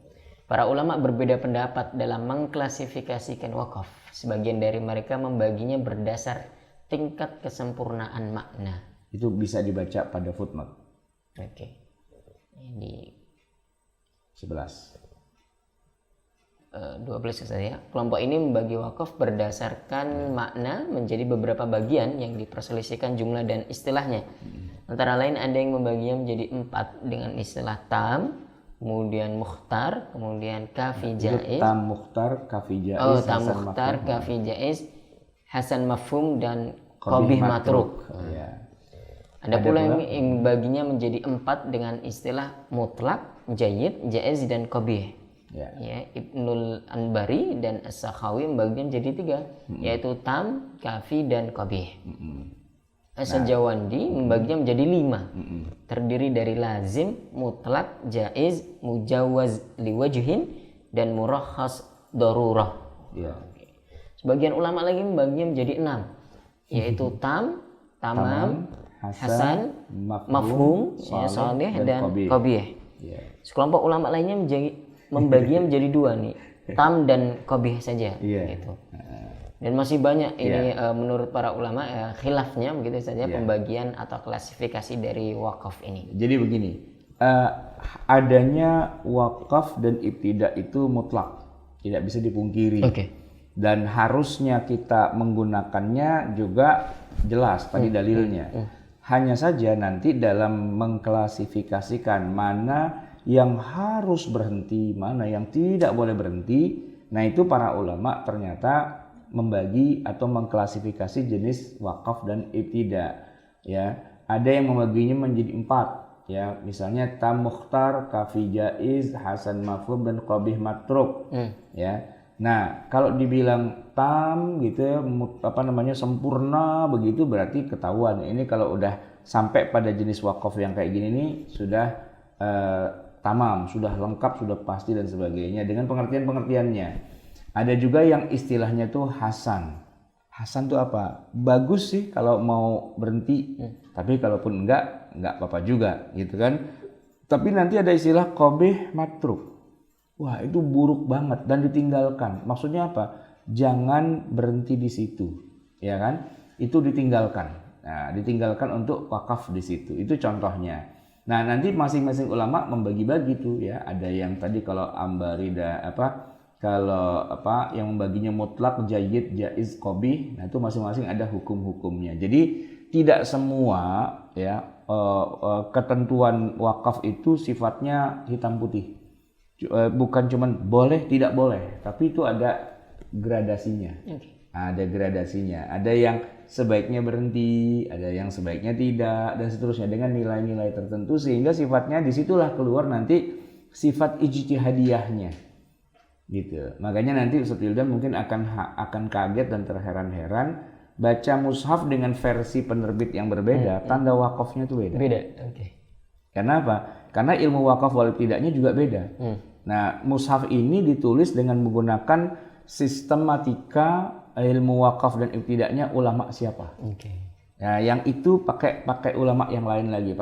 Para ulama berbeda pendapat dalam mengklasifikasikan wakaf. Sebagian dari mereka membaginya berdasar tingkat kesempurnaan makna. Itu bisa dibaca pada footnote. Oke. Ini 11. 12 saja. Kelompok ini membagi wakaf berdasarkan makna menjadi beberapa bagian yang diperselisihkan jumlah dan istilahnya. Antara lain ada yang membaginya menjadi 4 dengan istilah tam, kemudian mukhtar, kemudian kafi jaiz. Tam mukhtar, kafi jaiz, tam mukhtar, kafi jaiz, hasan mafhum dan qabih matruk. Ya. Ada pula yang membaginya menjadi 4 dengan istilah mutlak, jayyid, jaiz dan qabih. Ya, Ibnul Anbari dan As-Sakhawi membaginya jadi 3, yaitu tam, kafi dan qabih. As-Sajawandi membaginya menjadi 5, terdiri dari lazim, mutlak, jaiz, mujawaz liwajhin dan murakhas darurah. Sebagian ulama lagi membaginya menjadi 6, yaitu tam, tamam, hasan, mafhum, salih dan qabih. Sekelompok ulama lainnya membaginya menjadi 2 nih, tam dan qabih saja gitu. Dan masih banyak ini menurut para ulama khilafnya begitu saja pembagian atau klasifikasi dari wakaf ini. Jadi begini, adanya wakaf dan ibtida itu mutlak, tidak bisa dipungkiri. Dan harusnya kita menggunakannya juga jelas tadi dalilnya. Hanya saja nanti dalam mengklasifikasikan mana yang harus berhenti, mana yang tidak boleh berhenti. Nah itu para ulama ternyata membagi atau mengklasifikasi jenis wakaf dan ibtida. Ya, ada yang membaginya menjadi 4. Ya, misalnya tam mukhtar, kafi jaiz, hasan mafhum dan qabih matruk. Ya, nah kalau dibilang tam gitu ya, sempurna begitu berarti ketahuan. Ini kalau udah sampai pada jenis wakaf yang kayak gini nih sudah tamam, sudah lengkap, sudah pasti dan sebagainya dengan pengertian-pengertiannya. Ada juga yang istilahnya tuh hasan. Hasan tuh apa? Bagus sih kalau mau berhenti, tapi kalaupun enggak apa-apa juga, gitu kan? Tapi nanti ada istilah qabih matruk. Wah, itu buruk banget dan ditinggalkan. Maksudnya apa? Jangan berhenti di situ, ya kan? Itu ditinggalkan. Nah, ditinggalkan untuk wakaf di situ. Itu contohnya. Nah, nanti masing-masing ulama membagi-bagi tuh ya. Ada yang tadi kalau Ambari yang membaginya mutlak, jayyid, jaiz, qabih. Nah, itu masing-masing ada hukum-hukumnya. Jadi tidak semua ya ketentuan wakaf itu sifatnya hitam putih. Bukan cuman boleh, tidak boleh, tapi itu ada gradasinya. Ada gradasinya. Ada yang sebaiknya berhenti, ada yang sebaiknya tidak, dan seterusnya dengan nilai-nilai tertentu sehingga sifatnya disitulah keluar nanti sifat ijtihadiyahnya, gitu. Makanya nanti Ustaz Wildan mungkin akan kaget dan terheran-heran baca mushaf dengan versi penerbit yang berbeda, tanda wakafnya itu beda. Kenapa? Karena ilmu wakaf wal ibtida'nya juga beda. Nah, mushaf ini ditulis dengan menggunakan sistematika ilmu wakaf dan ibtida'nya ulama siapa. Nah, yang itu pakai ulama yang lain lagi,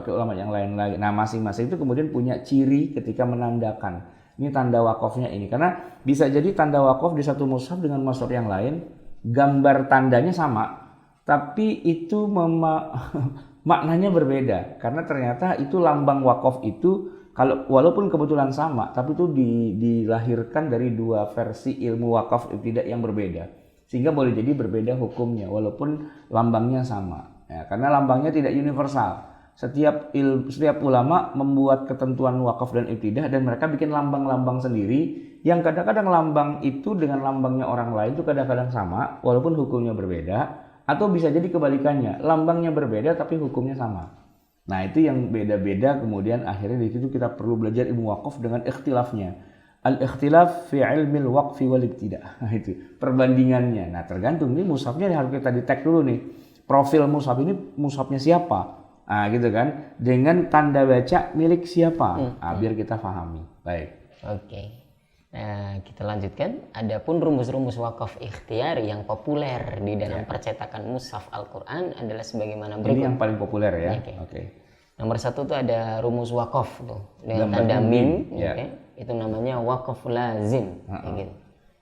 Nah, masing-masing itu kemudian punya ciri ketika menandakan. Ini tanda wakafnya ini. Karena bisa jadi tanda wakaf di satu mushaf dengan mushaf yang lain, gambar tandanya sama, tapi itu maknanya berbeda. Karena ternyata itu lambang wakaf itu walaupun kebetulan sama, tapi itu dilahirkan dari 2 versi ilmu wakaf ibtida' yang berbeda. Sehingga boleh jadi berbeda hukumnya walaupun lambangnya sama. Ya, karena lambangnya tidak universal. Setiap ulama membuat ketentuan wakaf dan ibtidah dan mereka bikin lambang-lambang sendiri yang kadang-kadang lambang itu dengan lambangnya orang lain itu kadang-kadang sama walaupun hukumnya berbeda, atau bisa jadi kebalikannya, lambangnya berbeda tapi hukumnya sama. Nah, itu yang beda-beda, kemudian akhirnya di situ kita perlu belajar ilmu wakaf dengan ikhtilafnya. Al-ikhtilaf fi ilmil waqfi wal ibtida'. Nah, itu perbandingannya. Nah, tergantung nih mushafnya harus kita di-tag dulu nih. Profil mushaf ini mushafnya siapa? Nah, gitu kan. Dengan tanda baca milik siapa? Nah, biar kita pahami. Baik. Oke. Nah, kita lanjutkan. Adapun rumus-rumus wakaf ikhtiyari yang populer di dalam percetakan mushaf Al-Quran adalah sebagaimana berikut. Ini yang paling populer ya. Oke. Nomor 1 itu ada rumus wakaf tuh dengan tanda mim. Itu namanya wakaf lazim. Gitu.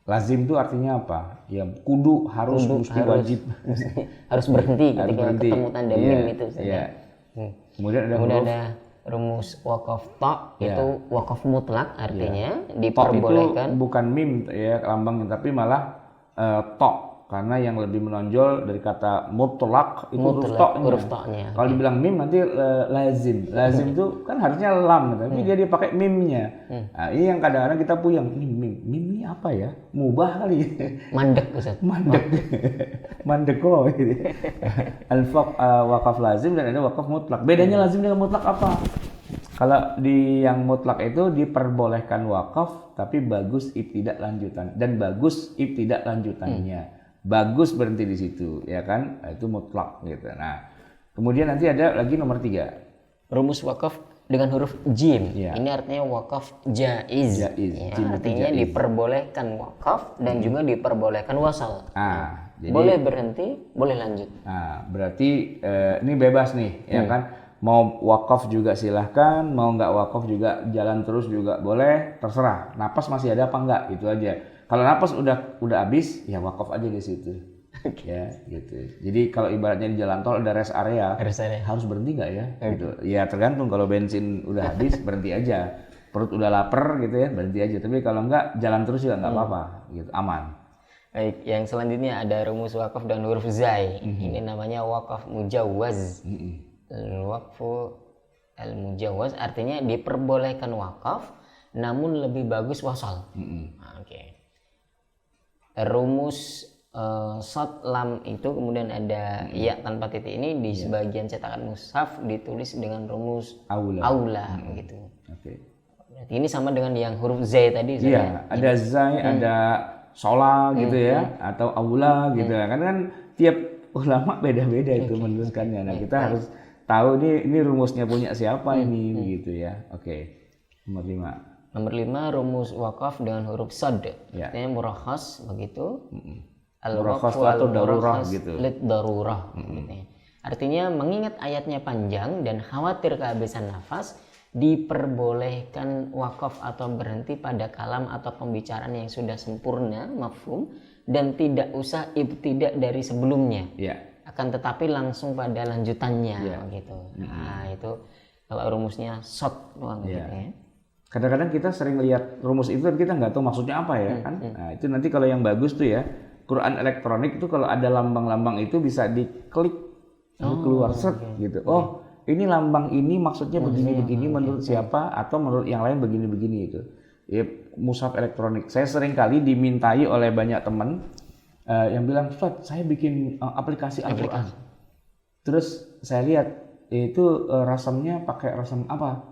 Lazim itu artinya apa? Ya kudu, harus, mesti, wajib. Harus berhenti ketika ketemu tanda mim itu. Kemudian ada rumus wakaf ta, itu wakaf mutlak, artinya diperbolehkan. Itu bukan mim ya lambangnya, tapi malah to, karena yang lebih menonjol dari kata mutlak itu huruf ta-nya. Kalau dibilang mim nanti lazim. Lazim itu kan harusnya lam, tapi dia dipakai mimnya. Nah, ini yang kadang-kadang kita puyeng, mim ini apa ya? Mubah kali. Mandek Ustaz. Mandek kok gitu. Wakaf lazim dan ada wakaf mutlak. Bedanya lazim dengan mutlak apa? Kalau di yang mutlak itu diperbolehkan wakaf tapi bagus ibtidak lanjutan dan bagus ibtidak lanjutannya. Bagus berhenti di situ, ya kan? Itu mutlak gitu. Nah, kemudian nanti ada lagi nomor 3. Rumus wakaf dengan huruf jim. Ini artinya wakaf jaiz. Artinya jaiz. Diperbolehkan wakaf dan juga diperbolehkan wasal. Jadi, boleh berhenti, boleh lanjut. Nah, berarti ini bebas nih, ya kan? Mau wakaf juga silahkan, mau nggak wakaf juga jalan terus juga boleh, terserah. Napas masih ada apa enggak, itu aja. Kalau napas udah habis, ya wakaf aja di situ. Ya, gitu. Jadi kalau ibaratnya di jalan tol ada rest area. Harus berhenti nggak ya? Gitu. Ya tergantung, kalau bensin udah habis berhenti aja. Perut udah lapar gitu ya, berhenti aja. Tapi kalau enggak jalan terus juga nggak apa-apa, gitu. Aman. Baik, yang selanjutnya ada rumus wakaf dan huruf zai. Ini namanya wakaf mujawwaz. Wakfu al-mujawwaz artinya diperbolehkan wakaf namun lebih bagus wasal. Rumus shad lam itu kemudian ada ya tanpa titik, ini di sebagian cetakan mushaf ditulis dengan rumus aula gitu. Berarti ini sama dengan yang huruf zai tadi. Iya, ada zai, ada shola gitu ya, atau aula gitu. Karena kan tiap ulama beda-beda itu menuliskannya. Nah, kita harus tahu ini rumusnya punya siapa ini begitu ya. Nomor 5. Nomor 5 rumus wakaf dengan huruf shad. Artinya murakhas begitu. Murakhas atau darurah gitu. Darurah gitu. Artinya mengingat ayatnya panjang dan khawatir kehabisan nafas, diperbolehkan wakaf atau berhenti pada kalam atau pembicaraan yang sudah sempurna mafhum dan tidak usah ibtidak dari sebelumnya. Akan tetapi langsung pada lanjutannya gitu. Nah, itu kalau rumusnya shad doang gitu ya. Kadang-kadang kita sering lihat rumus itu dan kita nggak tahu maksudnya apa ya kan. Nah, itu nanti kalau yang bagus tuh ya, Quran elektronik itu kalau ada lambang-lambang itu bisa diklik keluar gitu. Oh, ini lambang ini maksudnya begini-begini menurut siapa atau menurut yang lain begini-begini itu. Ya, mushaf elektronik. Saya sering kali dimintai oleh banyak teman yang bilang, "Ustaz, saya bikin aplikasi Al-Quran." Terus saya lihat itu rasamnya pakai rasam apa?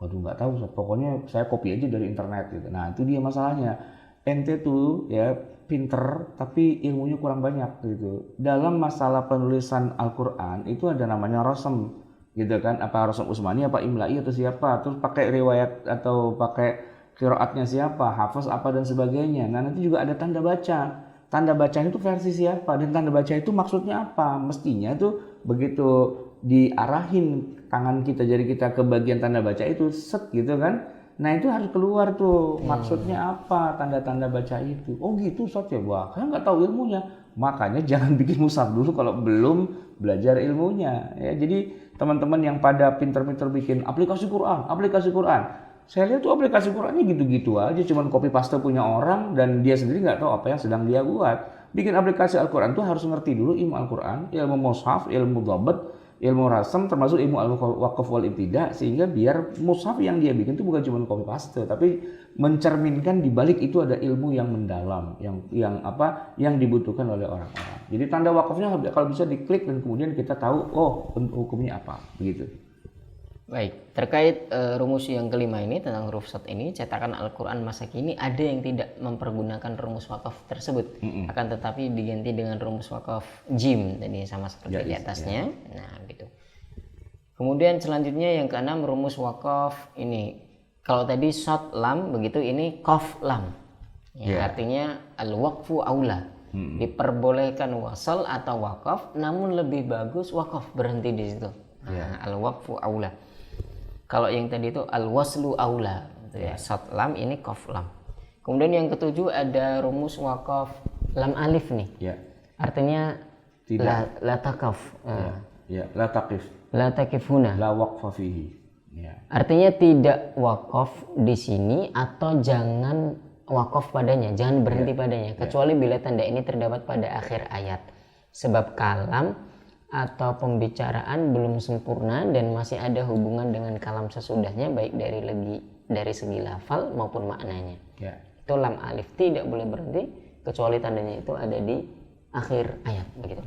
Waduh, nggak tahu, pokoknya saya copy aja dari internet gitu. Nah, itu dia masalahnya. Ente tuh ya pinter tapi ilmunya kurang banyak gitu. Dalam masalah penulisan Al-Quran itu ada namanya rasam gitu kan, apa rasam Utsmani apa Imla'i atau siapa, terus pakai riwayat atau pakai qiraatnya siapa, hafaz apa dan sebagainya. Nah, nanti juga ada tanda baca. Tanda baca itu versi siapa dan tanda baca itu maksudnya apa? Mestinya tuh begitu diarahin tangan kita, jari kita ke bagian tanda baca itu set gitu kan. Nah, itu harus keluar tuh maksudnya apa, tanda-tanda baca itu. Oh gitu Ustaz ya, wah saya nggak tahu ilmunya. Makanya jangan bikin mushaf dulu kalau belum belajar ilmunya ya. Jadi teman-teman yang pada pinter-pinter bikin aplikasi Quran. Saya lihat tuh aplikasi Qurannya gitu-gitu aja, cuman copy paste punya orang dan dia sendiri nggak tahu apa yang sedang dia buat. Bikin aplikasi Al-Quran tuh harus ngerti dulu ilmu Al-Quran, ilmu mushaf, ilmu dhabt, ilmu rasam, termasuk ilmu al-waqaf wal ibtidah, sehingga biar mushaf yang dia bikin itu bukan cuma copy paste, tapi mencerminkan di balik itu ada ilmu yang mendalam, yang dibutuhkan oleh orang-orang. Jadi tanda wakafnya kalau bisa diklik dan kemudian kita tahu hukumnya apa, begitu. Baik, terkait rumus yang kelima ini tentang huruf shad ini, cetakan Al-Quran masa kini ada yang tidak mempergunakan rumus wakaf tersebut, akan tetapi diganti dengan rumus wakaf jim, tadi sama seperti di atasnya. Nah, gitu. Kemudian selanjutnya yang keenam rumus wakaf ini Kalau tadi short lam begitu, ini qaf lam. Ya, artinya al-waqfu aula. Diperbolehkan wasal atau wakaf, namun lebih bagus wakaf, berhenti di situ. Al-waqfu aula. Kalau yang tadi itu al-waslu aula, gitu ya. Short lam, ini qaf lam. Kemudian yang ketujuh ada rumus wakaf lam alif nih. Artinya tidak, la takaf. La taqif. La takif huna. La waqfa fihi. Artinya tidak wakaf di sini atau jangan wakaf padanya, jangan berhenti padanya, kecuali bila tanda ini terdapat pada akhir ayat. Sebab kalam atau pembicaraan belum sempurna dan masih ada hubungan dengan kalam sesudahnya, baik dari segi lafal maupun maknanya. Itu lam alif, tidak boleh berhenti kecuali tandanya itu ada di akhir ayat, begitu.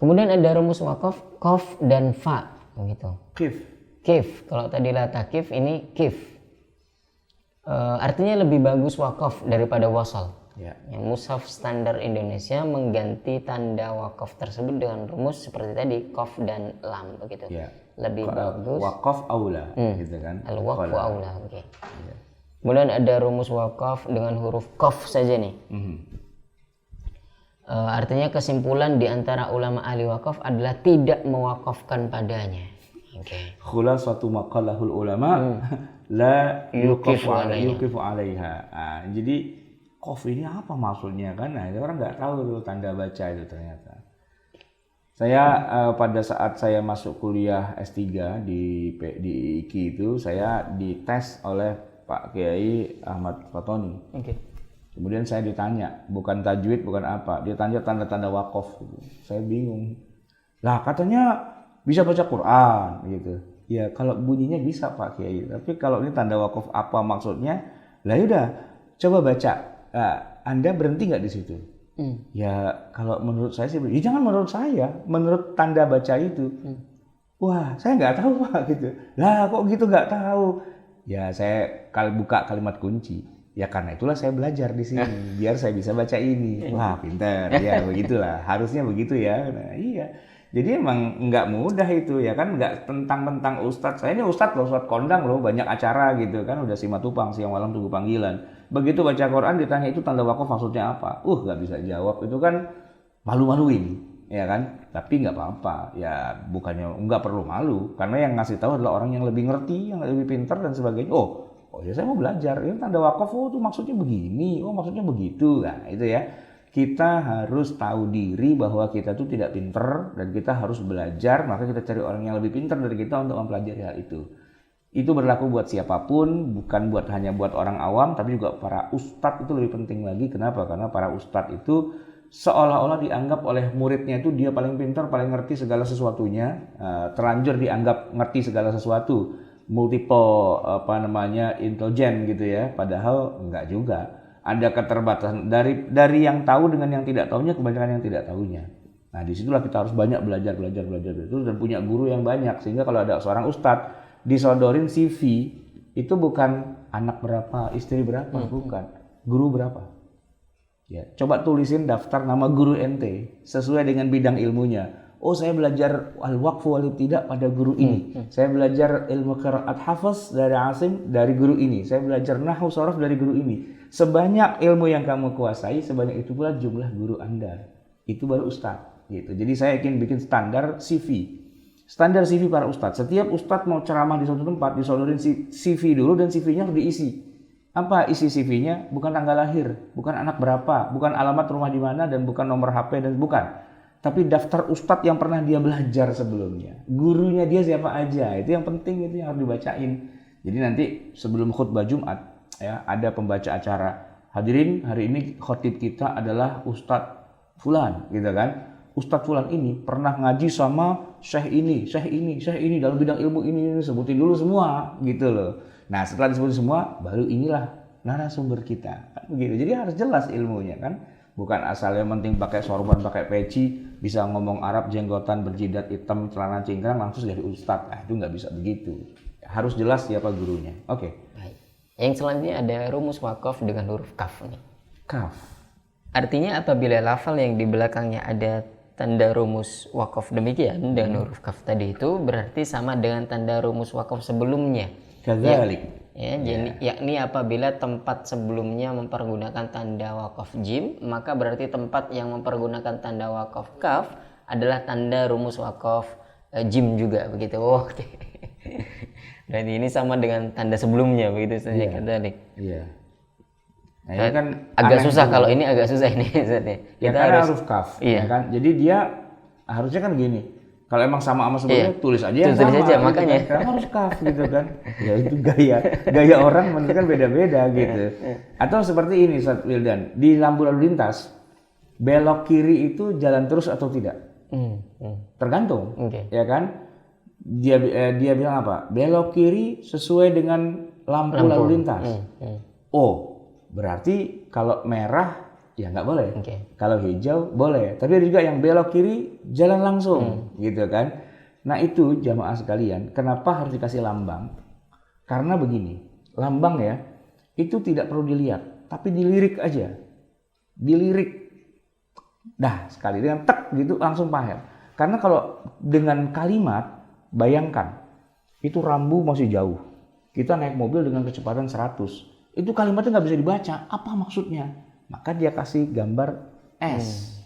Kemudian ada rumus wakaf qaf dan fa, begitu. Kif. Kalau tadi la takif, ini kif. Artinya lebih bagus wakaf daripada wasal. Mushaf standar Indonesia mengganti tanda wakaf tersebut dengan rumus seperti tadi qaf dan lam, begitu. Lebih bagus wakaf aula, gitu kan. Al-waqfu aula. Kemudian ada rumus wakaf dengan huruf qaf saja nih. Artinya kesimpulan di antara ulama ahli wakaf adalah tidak mewakafkan padanya. Khulasatu maqalahul ulama la yuqifu alaiha. Jadi qaf ini apa maksudnya kan? Nah, orang nggak tahu tuh tanda baca itu ternyata. Saya pada saat saya masuk kuliah S3 di IKI itu, saya dites oleh Pak Kiai Ahmad Fatoni. Kemudian saya ditanya, bukan tajwid, bukan apa, dia tanya tanda-tanda wakaf. Saya bingung. Lah katanya bisa baca Quran gitu. Ya kalau bunyinya bisa Pak Kiai, tapi kalau ini tanda wakaf apa maksudnya? Lah udah, coba baca. Anda berhenti nggak di situ? Ya kalau menurut saya sih, ya jangan menurut saya, menurut tanda baca itu. Wah, saya nggak tahu Pak gitu. Lah kok gitu nggak tahu? Ya saya buka kalimat kunci. Ya karena itulah saya belajar di sini, biar saya bisa baca ini. Wah pintar, ya begitulah. Harusnya begitu ya. Nah, iya. Jadi emang nggak mudah itu ya kan, nggak tentang ustadz. Saya ini ustadz loh, ustadz kondang loh, banyak acara gitu kan, udah simatupang siang malam tunggu panggilan. Begitu baca Quran ditanya itu tanda wakaf maksudnya apa? Nggak bisa jawab, itu kan malu-maluin, ya kan? Tapi nggak apa-apa, ya bukannya nggak perlu malu, karena yang ngasih tahu adalah orang yang lebih ngerti, yang lebih pintar dan sebagainya. Oh ya saya mau belajar, ini tanda wakaf, itu maksudnya begini, maksudnya begitu, nah itu ya. Kita harus tahu diri bahwa kita tuh tidak pinter dan kita harus belajar, maka kita cari orang yang lebih pintar dari kita untuk mempelajari hal itu. Itu berlaku buat siapapun, bukan hanya buat orang awam, tapi juga para ustadz itu lebih penting lagi. Kenapa? Karena para ustadz itu seolah-olah dianggap oleh muridnya itu dia paling pintar, paling ngerti segala sesuatunya, terlanjur dianggap ngerti segala sesuatu, multiple intelijen gitu ya, padahal enggak juga. Ada keterbatasan dari yang tahu dengan yang tidak tahunya, kebanyakan yang tidak tahunya. Nah disitulah kita harus banyak belajar itu dan punya guru yang banyak, sehingga kalau ada seorang ustadz disodorin CV itu bukan anak berapa, istri berapa, bukan guru berapa. Ya coba tulisin daftar nama guru ente sesuai dengan bidang ilmunya. Saya belajar al-waqfu wal ibtida pada guru ini. Saya belajar ilmu qiraat hafaz dari Asim dari guru ini. Saya belajar nahwu sharaf dari guru ini. Sebanyak ilmu yang kamu kuasai, sebanyak itu pula jumlah guru Anda. Itu baru ustadz gitu. Jadi saya ingin bikin standar CV. Standar CV para ustadz. Setiap ustadz mau ceramah di suatu tempat, disodorin CV dulu dan CV-nya harus diisi. Apa isi CV-nya? Bukan tanggal lahir, bukan anak berapa, bukan alamat rumah di mana, dan bukan nomor HP, dan bukan. Tapi daftar ustadz yang pernah dia belajar sebelumnya. Gurunya dia siapa aja. Itu yang penting, itu yang harus dibacain. Jadi nanti sebelum khutbah Jumat, ya, ada pembaca acara. Hadirin, hari ini khotib kita adalah Ustadz Fulan, gitu kan. Ustadz Fulan ini pernah ngaji sama syekh ini dalam bidang ilmu ini, sebutin dulu semua, gitu loh. Nah setelah disebutin semua, baru inilah narasumber kita. Begitu. Jadi harus jelas ilmunya kan. Bukan asal yang penting pakai sorban, pakai peci, bisa ngomong Arab, jenggotan, berjidat hitam, celana cingkrang, langsung jadi ustadz. Nah, itu nggak bisa begitu. Harus jelas siapa gurunya. Oke. Baik. Yang selanjutnya ada rumus wakaf dengan huruf kaf nih. Kaf. Artinya apabila lafal yang di belakangnya ada tanda rumus wakaf demikian dengan huruf kaf tadi, itu berarti sama dengan tanda rumus wakaf sebelumnya. Kadzalik. Ya, yakni apabila tempat sebelumnya mempergunakan tanda wakaf jim, maka berarti tempat yang mempergunakan tanda wakaf kaf adalah tanda rumus wakaf jim juga begitu. Oh, oke. Berarti ini sama dengan tanda sebelumnya begitu saja kadzalik. Iya. Nah, ini kan agak susah kalau ini agak susah ini Ustaz. Ya karena harus kaf, ya kan. Jadi dia harusnya kan gini. Kalau emang sama sebelumnya tulis aja yang sama. Tulis aja makanya. Kan. Karena harus kaf gitu kan. Ya itu gaya orang menurut kan beda-beda gitu. Atau seperti ini Ustaz Wildan, di lampu lalu lintas belok kiri itu jalan terus atau tidak? Tergantung. Ya kan? Dia bilang apa? Belok kiri sesuai dengan lampu lalu lintas. Oh, berarti kalau merah ya nggak boleh. Kalau hijau boleh. Tapi ada juga yang belok kiri jalan langsung, gitu kan? Nah itu jamaah sekalian, kenapa harus dikasih lambang? Karena begini, lambang ya itu tidak perlu dilihat, tapi dilirik aja, dilirik. Dah sekali dengan tek gitu langsung paham. Karena kalau dengan kalimat, bayangkan itu rambu masih jauh, kita naik mobil dengan kecepatan 100, itu kalimatnya nggak bisa dibaca. Apa maksudnya? Maka dia kasih gambar S.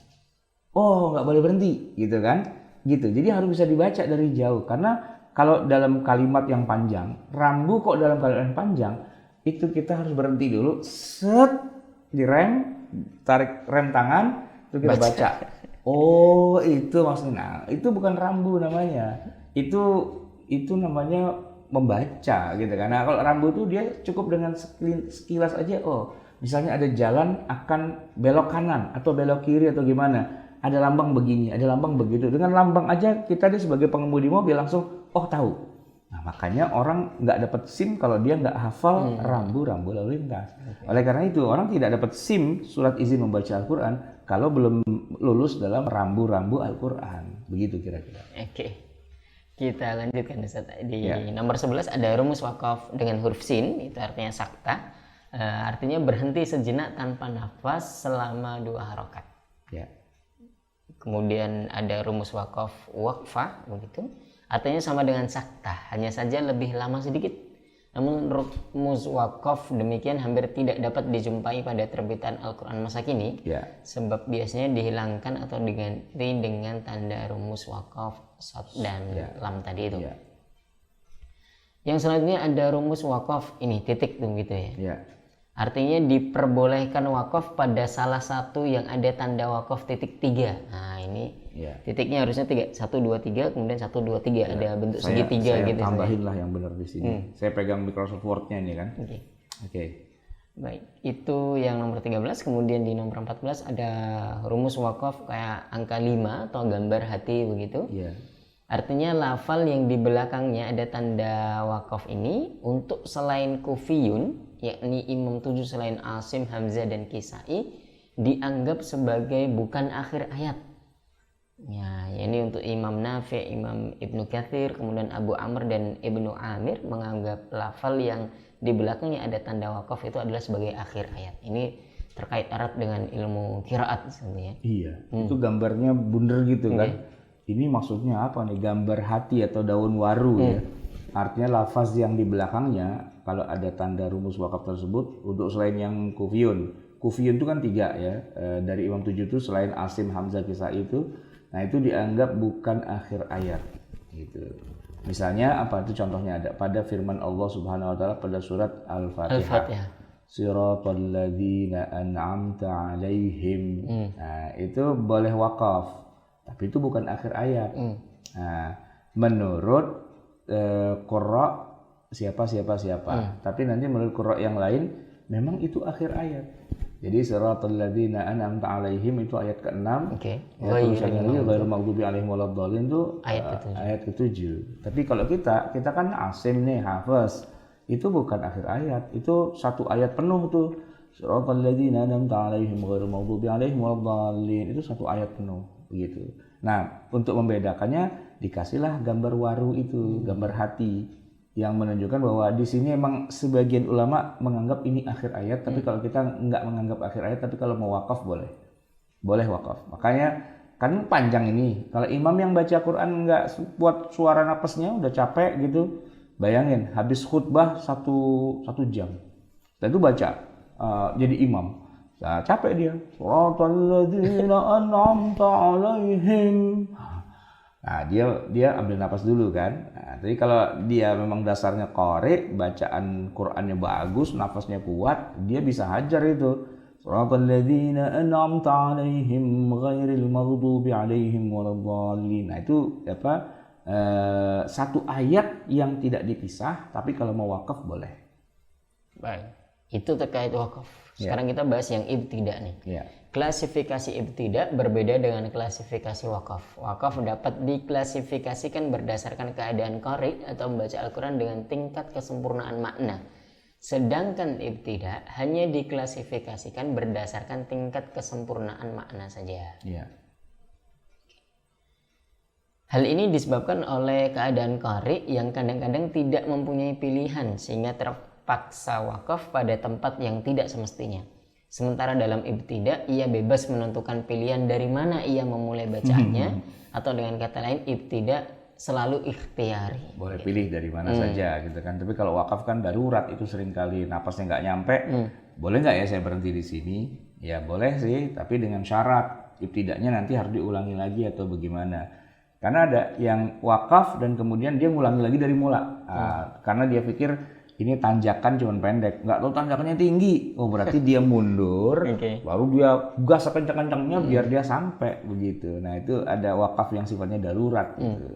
Oh, nggak boleh berhenti, gitu kan? Gitu. Jadi harus bisa dibaca dari jauh. Karena kalau dalam kalimat yang panjang, rambu kok dalam kalimat yang panjang, itu kita harus berhenti dulu, set, direm, tarik rem tangan, terus kita baca. Oh, itu maksudnya. Nah, itu bukan rambu namanya. Itu namanya membaca, gitu kan? Nah, kalau rambu itu dia cukup dengan sekilas aja. Oh, misalnya ada jalan akan belok kanan atau belok kiri atau gimana, ada lambang begini, ada lambang begitu. Dengan lambang aja kita dia sebagai pengemudi mobil langsung tahu. Nah makanya orang nggak dapat SIM kalau dia nggak hafal rambu-rambu lalu lintas. Oleh karena itu orang tidak dapat SIM surat izin membaca Al-Quran kalau belum lulus dalam rambu-rambu Al-Quran. Begitu kira-kira. Oke. Kita lanjutkan Ustaz. Di nomor 11 ada rumus wakaf dengan huruf sin, itu artinya sakta. Artinya berhenti sejenak tanpa nafas selama 2 harokat. Kemudian ada rumus wakaf waqfah begitu. Artinya sama dengan sakta, hanya saja lebih lama sedikit. Namun rumus wakaf demikian hampir tidak dapat dijumpai pada terbitan Al-Quran masa kini. Sebab biasanya dihilangkan atau diganti dengan tanda rumus wakaf shad dan lam tadi itu. Yang selanjutnya ada rumus wakaf ini titik tuh gitu ya. Artinya diperbolehkan wakaf pada salah satu yang ada tanda wakaf titik 3. Nah ini titiknya harusnya 3, 1, 2, 3, kemudian 1, 2, 3 ada bentuk segitiga gitu. Saya tambahin lah yang benar di sini. Saya pegang Microsoft Word-nya ini kan. Oke. Baik, itu yang nomor 13. Kemudian di nomor 14 ada rumus wakaf kayak angka 5 atau gambar hati begitu. Artinya lafal yang di belakangnya ada tanda wakaf ini untuk selain kufiyun, yakni imam 7 selain Asim, Hamzah dan Kisai, dianggap sebagai bukan akhir ayat. Ini untuk Imam Nafi', Imam Ibnu Katsir, kemudian Abu Amr dan Ibnu Amir menganggap lafal yang di belakangnya ada tanda wakaf itu adalah sebagai akhir ayat. Ini terkait erat dengan ilmu qiraat sebenarnya. Itu gambarnya bundar gitu kan. Ini maksudnya apa nih? Gambar hati atau daun waru ya. Artinya lafaz yang di belakangnya kalau ada tanda rumus wakaf tersebut untuk selain yang kufiyun. Kufiyun itu kan 3 ya. Dari Imam 7 itu selain Asim, Hamzah, Kisai itu, nah itu dianggap bukan akhir ayat gitu. Misalnya apa itu contohnya ada pada firman Allah Subhanahu wa taala pada surat Al-Fatihah. Siratal ladzina an'amta 'alaihim. Nah, itu boleh wakaf. Tapi itu bukan akhir ayat. Nah, menurut qurra siapa. Tapi nanti menurut qurra yang lain memang itu akhir ayat. Jadi siratal ladzina an'amta 'alaihim itu ayat ke-6. Ghairil maghdubi 'alaihim waladdallin itu ayat ke-7. Tapi kalau kita kan Asim nih, hafaz. Itu bukan akhir ayat, itu satu ayat penuh tuh. Siratal ladzina an'amta 'alaihim ghairil maghdubi 'alaihim waladdallin itu satu ayat penuh begitu. Nah, untuk membedakannya dikasihlah gambar waru itu, gambar hati yang menunjukkan bahwa di sini emang sebagian ulama menganggap ini akhir ayat, tapi kalau kita nggak menganggap akhir ayat, tapi kalau mau wakaf boleh wakaf. Makanya kan panjang ini. Kalau imam yang baca Quran nggak buat suara napasnya udah capek gitu, Bayangin, habis khutbah satu jam. Dan itu baca, jadi imam. Nah, capek dia. Shiratal ladzina an'amta 'alaihim. Nah, dia ambil napas dulu kan. Nah, jadi kalau dia memang dasarnya qari, bacaan Qur'annya bagus, nafasnya kuat, dia bisa hajar itu. Shiratal ladzina an'amta 'alaihim ghairil maghdubi 'alaihim waladdallin. Nah, itu apa? Satu ayat yang tidak dipisah, tapi kalau mau wakaf boleh. Baik, itu terkait wakaf. Sekarang kita bahas yang ibtidak nih. Klasifikasi ibtidak berbeda dengan klasifikasi wakaf. Wakaf dapat diklasifikasikan berdasarkan keadaan qari atau membaca Al-Quran dengan tingkat kesempurnaan makna. Sedangkan ibtidak hanya diklasifikasikan berdasarkan tingkat kesempurnaan makna saja. Hal ini disebabkan oleh keadaan qari yang kadang-kadang tidak mempunyai pilihan sehingga terpaksa wakaf pada tempat yang tidak semestinya. Sementara dalam ibtidak ia bebas menentukan pilihan dari mana ia memulai bacaannya atau dengan kata lain ibtidak selalu ikhtiari. Boleh pilih dari mana saja gitu kan. Tapi kalau wakaf kan darurat, itu seringkali napasnya nggak nyampe. Boleh nggak ya saya berhenti di sini? Ya boleh sih, tapi dengan syarat ibtidaknya nanti harus diulangi lagi atau bagaimana. Karena ada yang wakaf dan kemudian dia ngulangi lagi dari mula. Karena dia pikir ini tanjakan cuma pendek, nggak tahu tanjakannya tinggi. Oh berarti dia mundur, baru dia gas sekencang-kencangnya biar dia sampai begitu. Nah itu ada wakaf yang sifatnya darurat gitu.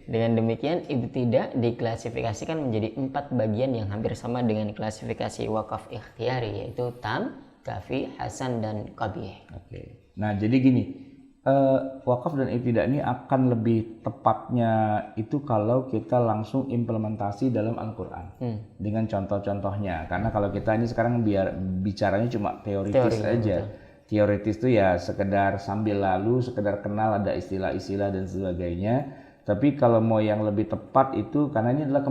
Dengan demikian ibtidak diklasifikasikan menjadi 4 bagian yang hampir sama dengan klasifikasi wakaf ikhtiyari, yaitu tam, kafi, hasan, dan qabih. Nah jadi gini, wakaf dan ibtidak ini akan lebih tepatnya itu kalau kita langsung implementasi dalam Al-Quran dengan contoh-contohnya. Karena kalau kita ini sekarang bicaranya cuma teoritis aja. Teoritis itu ya sekedar sambil lalu, sekedar kenal ada istilah-istilah dan sebagainya. Tapi kalau mau yang lebih tepat itu, karena ini adalah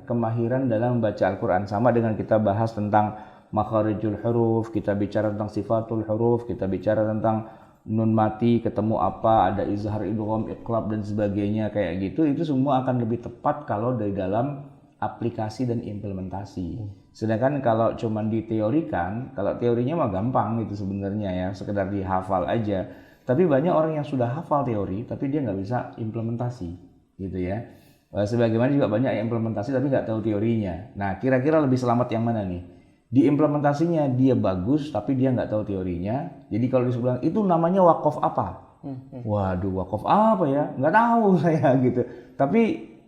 kemahiran dalam membaca Al-Quran. Sama dengan kita bahas tentang makharijul huruf, kita bicara tentang sifatul huruf, kita bicara tentang nun mati ketemu apa, ada izhar, idgham, iqlab dan sebagainya kayak gitu. Itu semua akan lebih tepat kalau dari dalam aplikasi dan implementasi. Sedangkan kalau cuman diteorikan, kalau teorinya mah gampang itu sebenarnya ya, sekedar dihafal aja. Tapi banyak orang yang sudah hafal teori tapi dia nggak bisa implementasi gitu ya. Sebagaimana juga banyak yang implementasi tapi nggak tahu teorinya. Nah kira-kira lebih selamat yang mana nih? Di implementasinya dia bagus tapi dia nggak tahu teorinya. Jadi kalau disebut itu namanya wakaf apa? Waduh, wakaf apa ya? Nggak tahu saya gitu. Tapi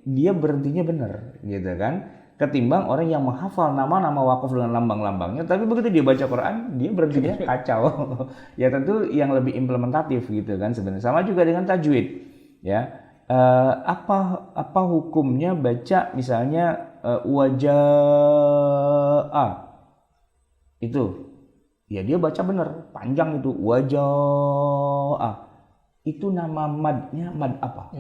dia berhentinya benar gitu kan. Ketimbang orang yang menghafal nama-nama wakaf dengan lambang-lambangnya, tapi begitu dia baca Quran dia berhentinya kacau. Ya tentu yang lebih implementatif gitu kan sebenarnya. Sama juga dengan tajwid ya. Apa hukumnya baca misalnya wajah itu, ya dia baca bener, panjang itu, wajah. Itu nama madnya mad apa?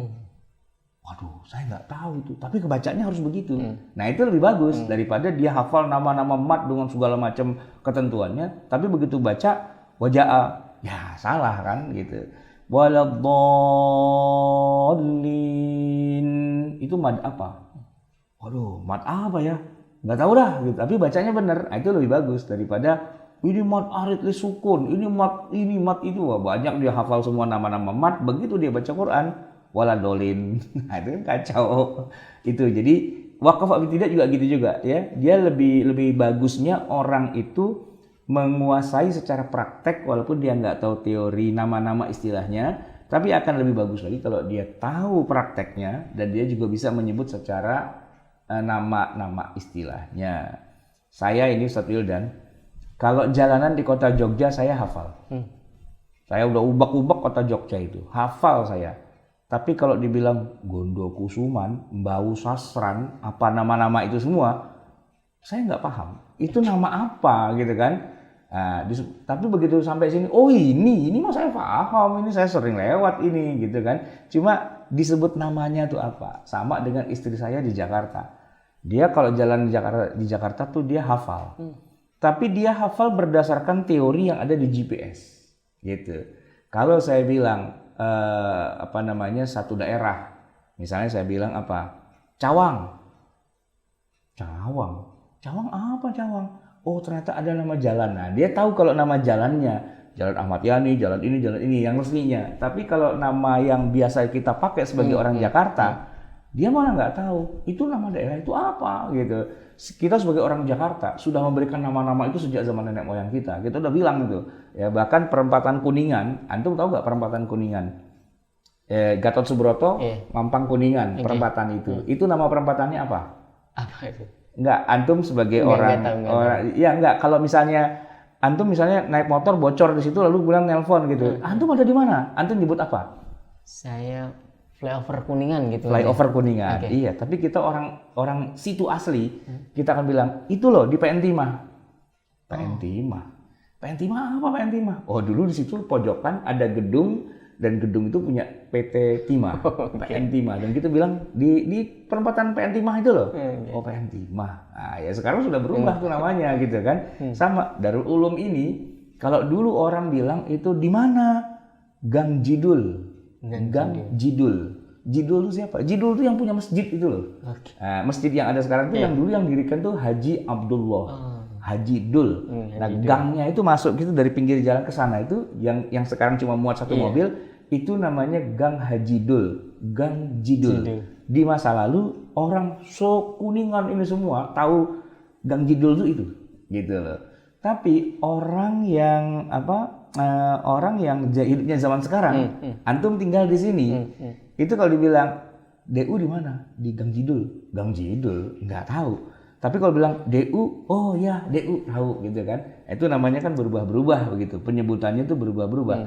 Waduh, saya nggak tahu itu, tapi kebacanya harus begitu. Nah itu lebih bagus daripada dia hafal nama-nama mad dengan segala macam ketentuannya, tapi begitu baca wajah, ya salah kan gitu. Waladdallin, itu mad apa? Waduh, mad apa ya? Nggak tahu dah gitu, tapi bacanya bener. Nah, itu lebih bagus daripada ini mad arid li sukun, ini mad itu. Wah, banyak dia hafal semua nama-nama mad, begitu dia baca Quran waladolin. Nah, itu kan kacau. Itu jadi wakaf ibtidak juga gitu juga ya. Dia lebih bagusnya orang itu menguasai secara praktek walaupun dia nggak tahu teori nama-nama istilahnya, tapi akan lebih bagus lagi kalau dia tahu prakteknya dan dia juga bisa menyebut secara nama-nama istilahnya. Saya ini Ustaz Wildan, kalau jalanan di kota Jogja saya hafal. Saya udah ubak-ubak kota Jogja itu, hafal saya. Tapi kalau dibilang Gondokusuman, Mbau Sasran, apa nama-nama itu semua, saya nggak paham. Itu nama apa gitu kan? Nah, tapi begitu sampai sini, oh ini mah saya paham, ini saya sering lewat ini gitu kan. Cuma disebut namanya tuh apa? Sama dengan istri saya di Jakarta. Dia kalau jalan di Jakarta tuh dia hafal. Tapi dia hafal berdasarkan teori yang ada di GPS. Gitu. Kalau saya bilang satu daerah, misalnya saya bilang apa? Cawang. Cawang. Cawang apa Cawang? Oh ternyata ada nama jalan. Nah dia tahu kalau nama jalannya Jalan Ahmad Yani, jalan ini yang resminya. Tapi kalau nama yang biasa kita pakai sebagai orang Jakarta, dia malah nggak tahu itu nama daerah itu apa gitu. Kita sebagai orang Jakarta sudah memberikan nama-nama itu sejak zaman nenek moyang kita. Kita udah bilang itu. Ya bahkan perempatan Kuningan, antum tahu nggak perempatan Kuningan? Gatot Subroto, Mampang Kuningan, perempatan itu. Itu nama perempatannya apa? Apa itu? Enggak, antum sebagai orang, ya enggak. Kalau misalnya antum naik motor bocor di situ lalu bilang nelpon gitu. Antum ada di mana? Antum nyebut apa? Saya flyover Kuningan gitu. Flyover Kuningan. Iya, tapi kita orang situ asli, kita akan bilang, "Itu loh di PN Timah." PN Timah. PN Timah apa PN Timah? Oh, dulu di situ pojokan ada gedung dan gedung itu punya PT Timah, PN Timah. Dan kita bilang di perempatan PN Timah itu loh. Oh, PN Timah. Nah, ya sekarang sudah berubah tuh namanya gitu kan. Sama Darul Ulum ini, kalau dulu orang bilang itu di mana? Gang Jidul. Gang Jidul. Jidul itu siapa? Jidul itu yang punya masjid itu loh. Nah, masjid yang ada sekarang itu yang dulu yang dirikan tuh Haji Abdullah. Haji Dul. Nah, gangnya itu masuk gitu dari pinggir jalan ke sana itu yang sekarang cuma muat satu mobil, itu namanya Gang Haji Dul, Gang Jidul. Di masa lalu orang Kuningan ini semua tahu Gang Jidul itu gitu loh. Tapi orang yang orang yang hidupnya zaman sekarang, antum tinggal di sini, itu kalau dibilang DU di mana? Di Gang Jidul. Gang Jidul nggak tahu. Tapi kalau bilang DU, oh ya DU tahu gitu kan. Itu namanya kan berubah-berubah begitu. Penyebutannya itu berubah-berubah.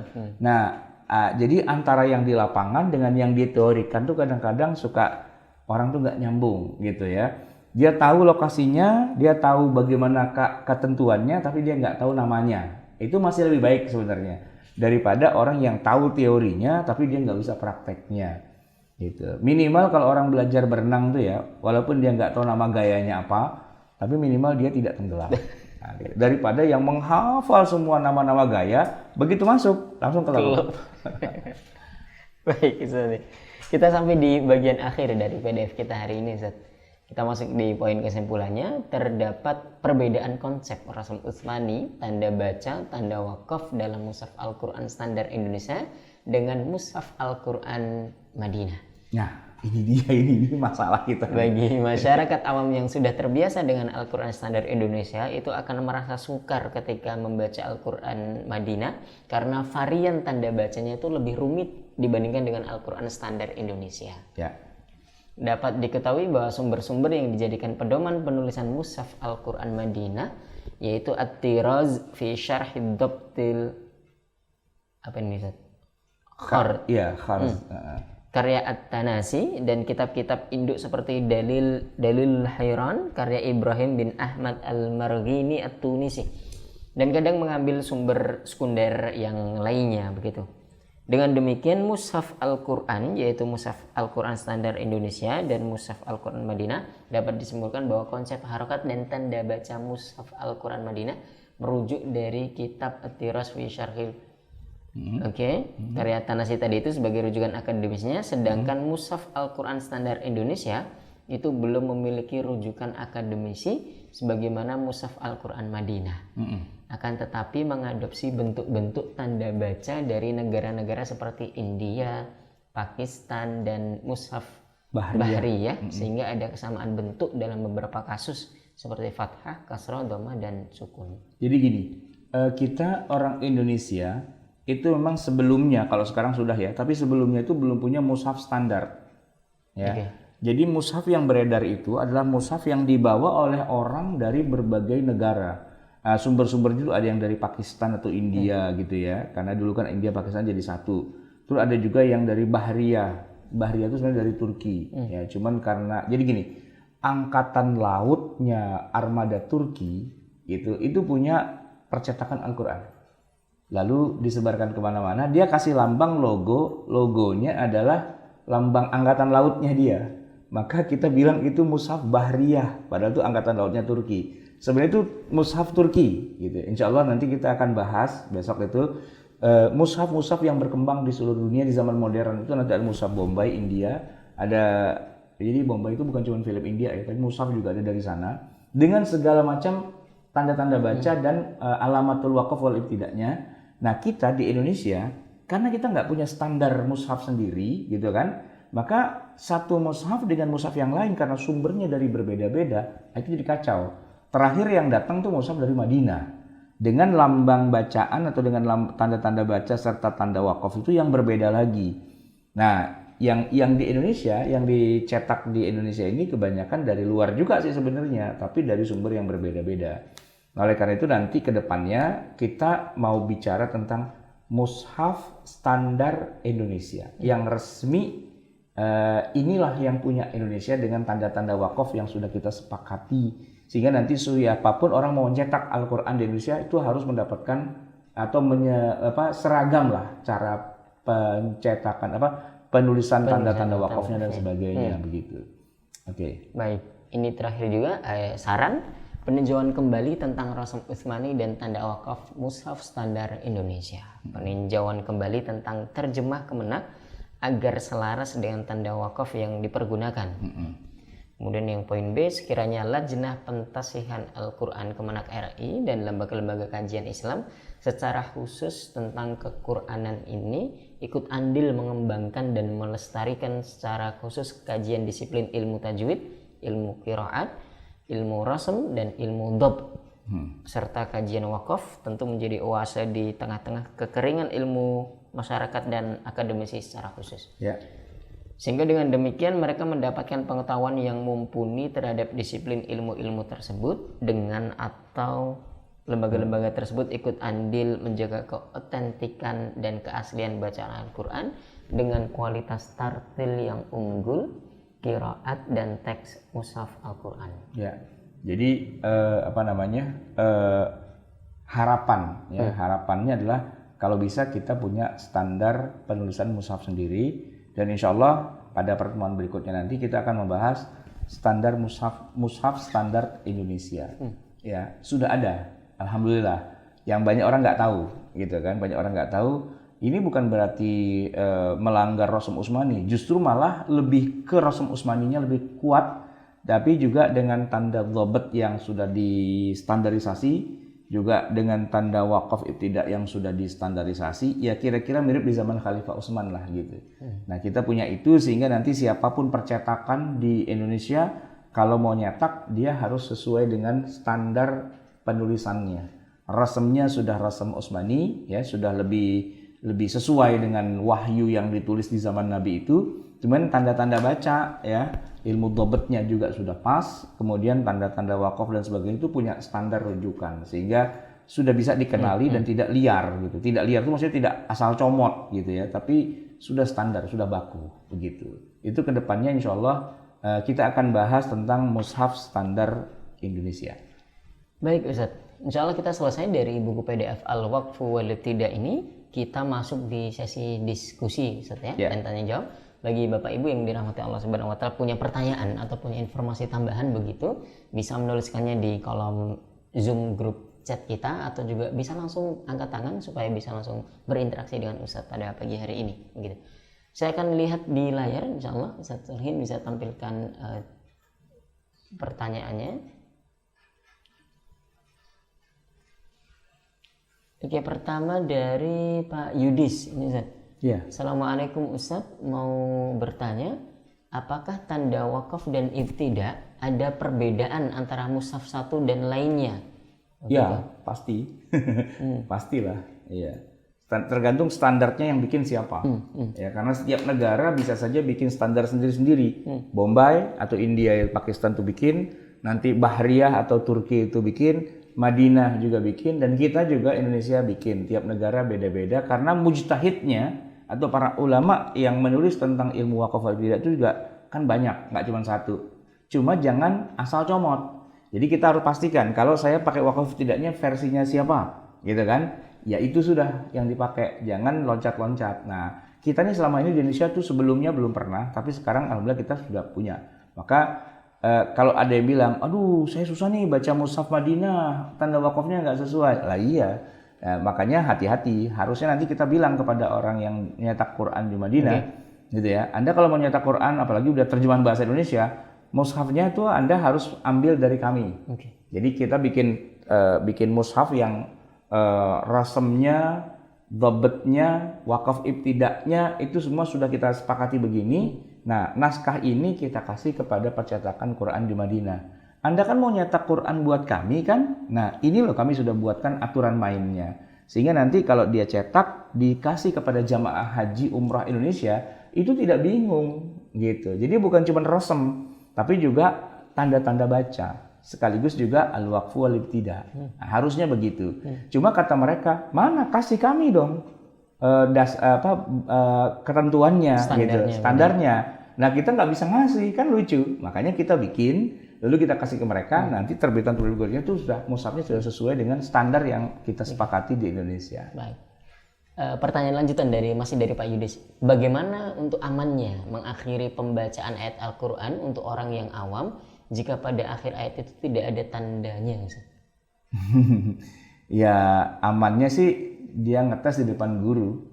Nah, jadi antara yang di lapangan dengan yang diteorikan tuh kadang-kadang suka orang tuh nggak nyambung gitu ya. Dia tahu lokasinya, dia tahu bagaimana ketentuannya, tapi dia nggak tahu namanya. Itu masih lebih baik sebenarnya daripada orang yang tahu teorinya tapi dia nggak bisa prakteknya. Gitu. Minimal kalau orang belajar berenang tuh ya, walaupun dia nggak tahu nama gayanya apa, tapi minimal dia tidak tenggelam. Nah, daripada yang menghafal semua nama-nama gaya, begitu masuk langsung kelelep. Baik, Ustaz. Kita sampai di bagian akhir dari PDF kita hari ini, Ustaz. Kita masuk di poin kesimpulannya. Terdapat perbedaan konsep Rasul Utsmani, tanda baca, tanda wakaf dalam Mushaf Al-Quran Standar Indonesia dengan Mushaf Al-Quran Madinah. Nah, ini masalah kita. Bagi masyarakat awam yang sudah terbiasa dengan Al-Quran Standar Indonesia, itu akan merasa sukar ketika membaca Al-Quran Madinah karena varian tanda bacanya itu lebih rumit dibandingkan dengan Al-Quran Standar Indonesia. Ya. Dapat diketahui bahwa sumber-sumber yang dijadikan pedoman penulisan Mushaf Al-Quran Madinah yaitu At-Tiraz fi Syarh Dhabtil karya At-Tanasi dan kitab-kitab induk seperti Dalil Hayran karya Ibrahim bin Ahmad Al-Marghini At-Tunisi dan kadang mengambil sumber sekunder yang lainnya begitu. Dengan demikian Mushaf Al-Quran yaitu Mushaf Al-Quran Standar Indonesia dan Mushaf Al-Quran Madinah dapat disimpulkan bahwa konsep harokat dan tanda baca Mushaf Al-Quran Madinah merujuk dari kitab At-Tiraz fi Syarhil karya Tanasi tadi itu sebagai rujukan akademisnya, sedangkan Mushaf Al-Quran Standar Indonesia itu belum memiliki rujukan akademisi sebagaimana Mushaf Al-Quran Madinah. Akan tetapi mengadopsi bentuk-bentuk tanda baca dari negara-negara seperti India, Pakistan, dan Mushaf Bahri ya, sehingga ada kesamaan bentuk dalam beberapa kasus seperti fathah, kasrah, dhamma, dan sukun. Jadi gini, kita orang Indonesia itu memang sebelumnya, kalau sekarang sudah ya, tapi sebelumnya itu belum punya mushaf standar. Ya. Jadi mushaf yang beredar itu adalah mushaf yang dibawa oleh orang dari berbagai negara. Sumber-sumber itu ada yang dari Pakistan atau India gitu ya, karena dulu kan India Pakistan jadi satu. Terus ada juga yang dari Bahriyah. Bahriyah itu sebenarnya dari Turki. Ya, cuman karena jadi gini, angkatan lautnya armada Turki itu punya percetakan Al-Quran. Lalu disebarkan kemana-mana, dia kasih lambang logonya adalah lambang angkatan lautnya dia. Maka kita bilang itu mushaf Bahriyah, padahal itu angkatan lautnya Turki. Sebenarnya itu mushaf Turki gitu. Insya Allah nanti kita akan bahas besok itu mushaf-mushaf yang berkembang di seluruh dunia di zaman modern itu. Nanti ada mushaf Bombay India, ada Jadi Bombay itu bukan cuma film India ya, tapi mushaf juga ada dari sana dengan segala macam tanda-tanda baca dan alamatul waqaf wal ibtida'nya. Nah kita di Indonesia karena kita nggak punya standar mushaf sendiri gitu kan, maka satu mushaf dengan mushaf yang lain karena sumbernya dari berbeda-beda itu jadi kacau. Terakhir yang datang tuh mushaf dari Madinah dengan lambang bacaan atau dengan tanda-tanda baca serta tanda wakaf itu yang berbeda lagi. Nah yang di Indonesia, yang dicetak di Indonesia ini kebanyakan dari luar juga sih sebenarnya, tapi dari sumber yang berbeda-beda. Oleh karena itu nanti ke depannya kita mau bicara tentang mushaf standar Indonesia yang resmi, inilah yang punya Indonesia dengan tanda-tanda wakaf yang sudah kita sepakati, sehingga nanti siapapun orang mau mencetak Al-Quran di Indonesia itu harus mendapatkan atau seragam lah cara pencetakan penulisan tanda-tanda wakafnya dan sebagainya begitu. Oke. Baik, ini terakhir juga saran peninjauan kembali tentang Rasm Utsmani dan tanda wakaf mushaf standar Indonesia. Peninjauan kembali tentang terjemah Kemenak agar selaras dengan tanda wakaf yang dipergunakan. Kemudian yang poin B, sekiranya Lajnah Pentasihan Al-Quran Kemenak RI dan lembaga-lembaga kajian Islam secara khusus tentang kequranan ini ikut andil mengembangkan dan melestarikan secara khusus kajian disiplin ilmu tajwid, ilmu qiraat, ilmu rasm dan ilmu dhab serta kajian wakaf, tentu menjadi oase di tengah-tengah kekeringan ilmu masyarakat dan akademisi secara khusus. Ya. Sehingga dengan demikian mereka mendapatkan pengetahuan yang mumpuni terhadap disiplin ilmu-ilmu tersebut, dengan atau lembaga-lembaga tersebut ikut andil menjaga keotentikan dan keaslian bacaan Al-Quran dengan kualitas tartil yang unggul, qiraat dan teks mushaf Al-Quran. Ya, jadi harapannya adalah kalau bisa kita punya standar penulisan mushaf sendiri, dan insya Allah pada pertemuan berikutnya nanti kita akan membahas standar mushaf standar Indonesia. Ya, sudah ada. Alhamdulillah, yang banyak orang nggak tahu, gitu kan? Banyak orang nggak tahu. Ini bukan berarti melanggar Rasm Utsmani, justru malah lebih ke Rasm Utsmaninya lebih kuat, tapi juga dengan tanda dhabt yang sudah distandarisasi, juga dengan tanda wakaf ibtidak yang sudah distandarisasi, ya kira-kira mirip di zaman Khalifah Utsman lah gitu. Nah kita punya itu sehingga nanti siapapun percetakan di Indonesia kalau mau nyetak dia harus sesuai dengan standar penulisannya. Rasmnya sudah rasm Utsmani, ya sudah lebih sesuai dengan wahyu yang ditulis di zaman Nabi itu. Cuman tanda-tanda baca, ya ilmu dhabtnya juga sudah pas. Kemudian tanda-tanda wakaf dan sebagainya itu punya standar rujukan sehingga sudah bisa dikenali dan tidak liar gitu. Tidak liar itu maksudnya tidak asal comot gitu ya, tapi sudah standar, sudah baku begitu. Itu kedepannya insya Allah kita akan bahas tentang mushaf standar Indonesia. Baik Ustadz, insya Allah kita selesai dari buku PDF Al-Waqfu wal Ibtida ini, kita masuk di sesi diskusi Ustadz ya, dan tanya jawab. Bagi Bapak Ibu yang dirahmati Allah Subhanahu wa Ta'ala punya pertanyaan atau punya informasi tambahan begitu, bisa menuliskannya di kolom Zoom grup chat kita, atau juga bisa langsung angkat tangan supaya bisa langsung berinteraksi dengan Ustadz pada pagi hari ini begitu. Saya akan lihat di layar, insya Allah Ustadz Solihin bisa tampilkan pertanyaannya. Oke, pertama dari Pak Yudis ini Ustaz. Ya. Assalamualaikum Ustaz, mau bertanya, apakah tanda wakaf dan ibtida ada perbedaan antara mushaf satu dan lainnya? Ya, pasti. Pastilah. Iya. Tergantung standarnya yang bikin siapa. Ya, karena setiap negara bisa saja bikin standar sendiri-sendiri. Bombay atau India, Pakistan tuh bikin, nanti Bahriyah atau Turki itu bikin, Madinah juga bikin, dan kita juga Indonesia bikin. Tiap negara beda-beda karena mujtahidnya atau para ulama yang menulis tentang ilmu wakaf wal ibtidah itu juga kan banyak, nggak cuma satu. Cuma jangan asal comot. Jadi kita harus pastikan kalau saya pakai wakaf ibtidaknya versinya siapa, gitu kan? Ya itu sudah yang dipakai, jangan loncat-loncat. Nah, kita nih selama ini di Indonesia tuh sebelumnya belum pernah, tapi sekarang alhamdulillah kita sudah punya. Maka kalau ada yang bilang, aduh saya susah nih baca mushaf Madinah, tanda wakafnya nggak sesuai. Lah iya, makanya hati-hati. Harusnya nanti kita bilang kepada orang yang nyetak Quran di Madinah, gitu ya. Anda kalau mau nyetak Quran, apalagi udah terjemahan bahasa Indonesia, mushafnya itu Anda harus ambil dari kami. Jadi kita bikin mushaf yang rasemnya, dhabetnya, wakaf ibtidaknya itu semua sudah kita sepakati begini. Nah, naskah ini kita kasih kepada percetakan Quran di Madinah. Anda kan mau nyetak Quran buat kami kan? Nah, ini loh kami sudah buatkan aturan mainnya. Sehingga nanti kalau dia cetak dikasih kepada jamaah haji umrah Indonesia itu tidak bingung gitu. Jadi bukan cuma resem, tapi juga tanda-tanda baca. Sekaligus juga al-waqfu wal-ibtida. Nah, harusnya begitu. Cuma kata mereka, mana kasih kami dong ketentuannya, standarnya. Nah kita nggak bisa ngasih, kan lucu. Makanya kita bikin, lalu kita kasih ke mereka. Nanti terbitan itu sudah mushafnya sudah sesuai dengan standar yang kita sepakati di Indonesia. Baik. Pertanyaan lanjutan masih dari Pak Yudis. Bagaimana untuk amannya mengakhiri pembacaan ayat Al-Quran untuk orang yang awam jika pada akhir ayat itu tidak ada tandanya? Ya amannya sih dia ngetes di depan guru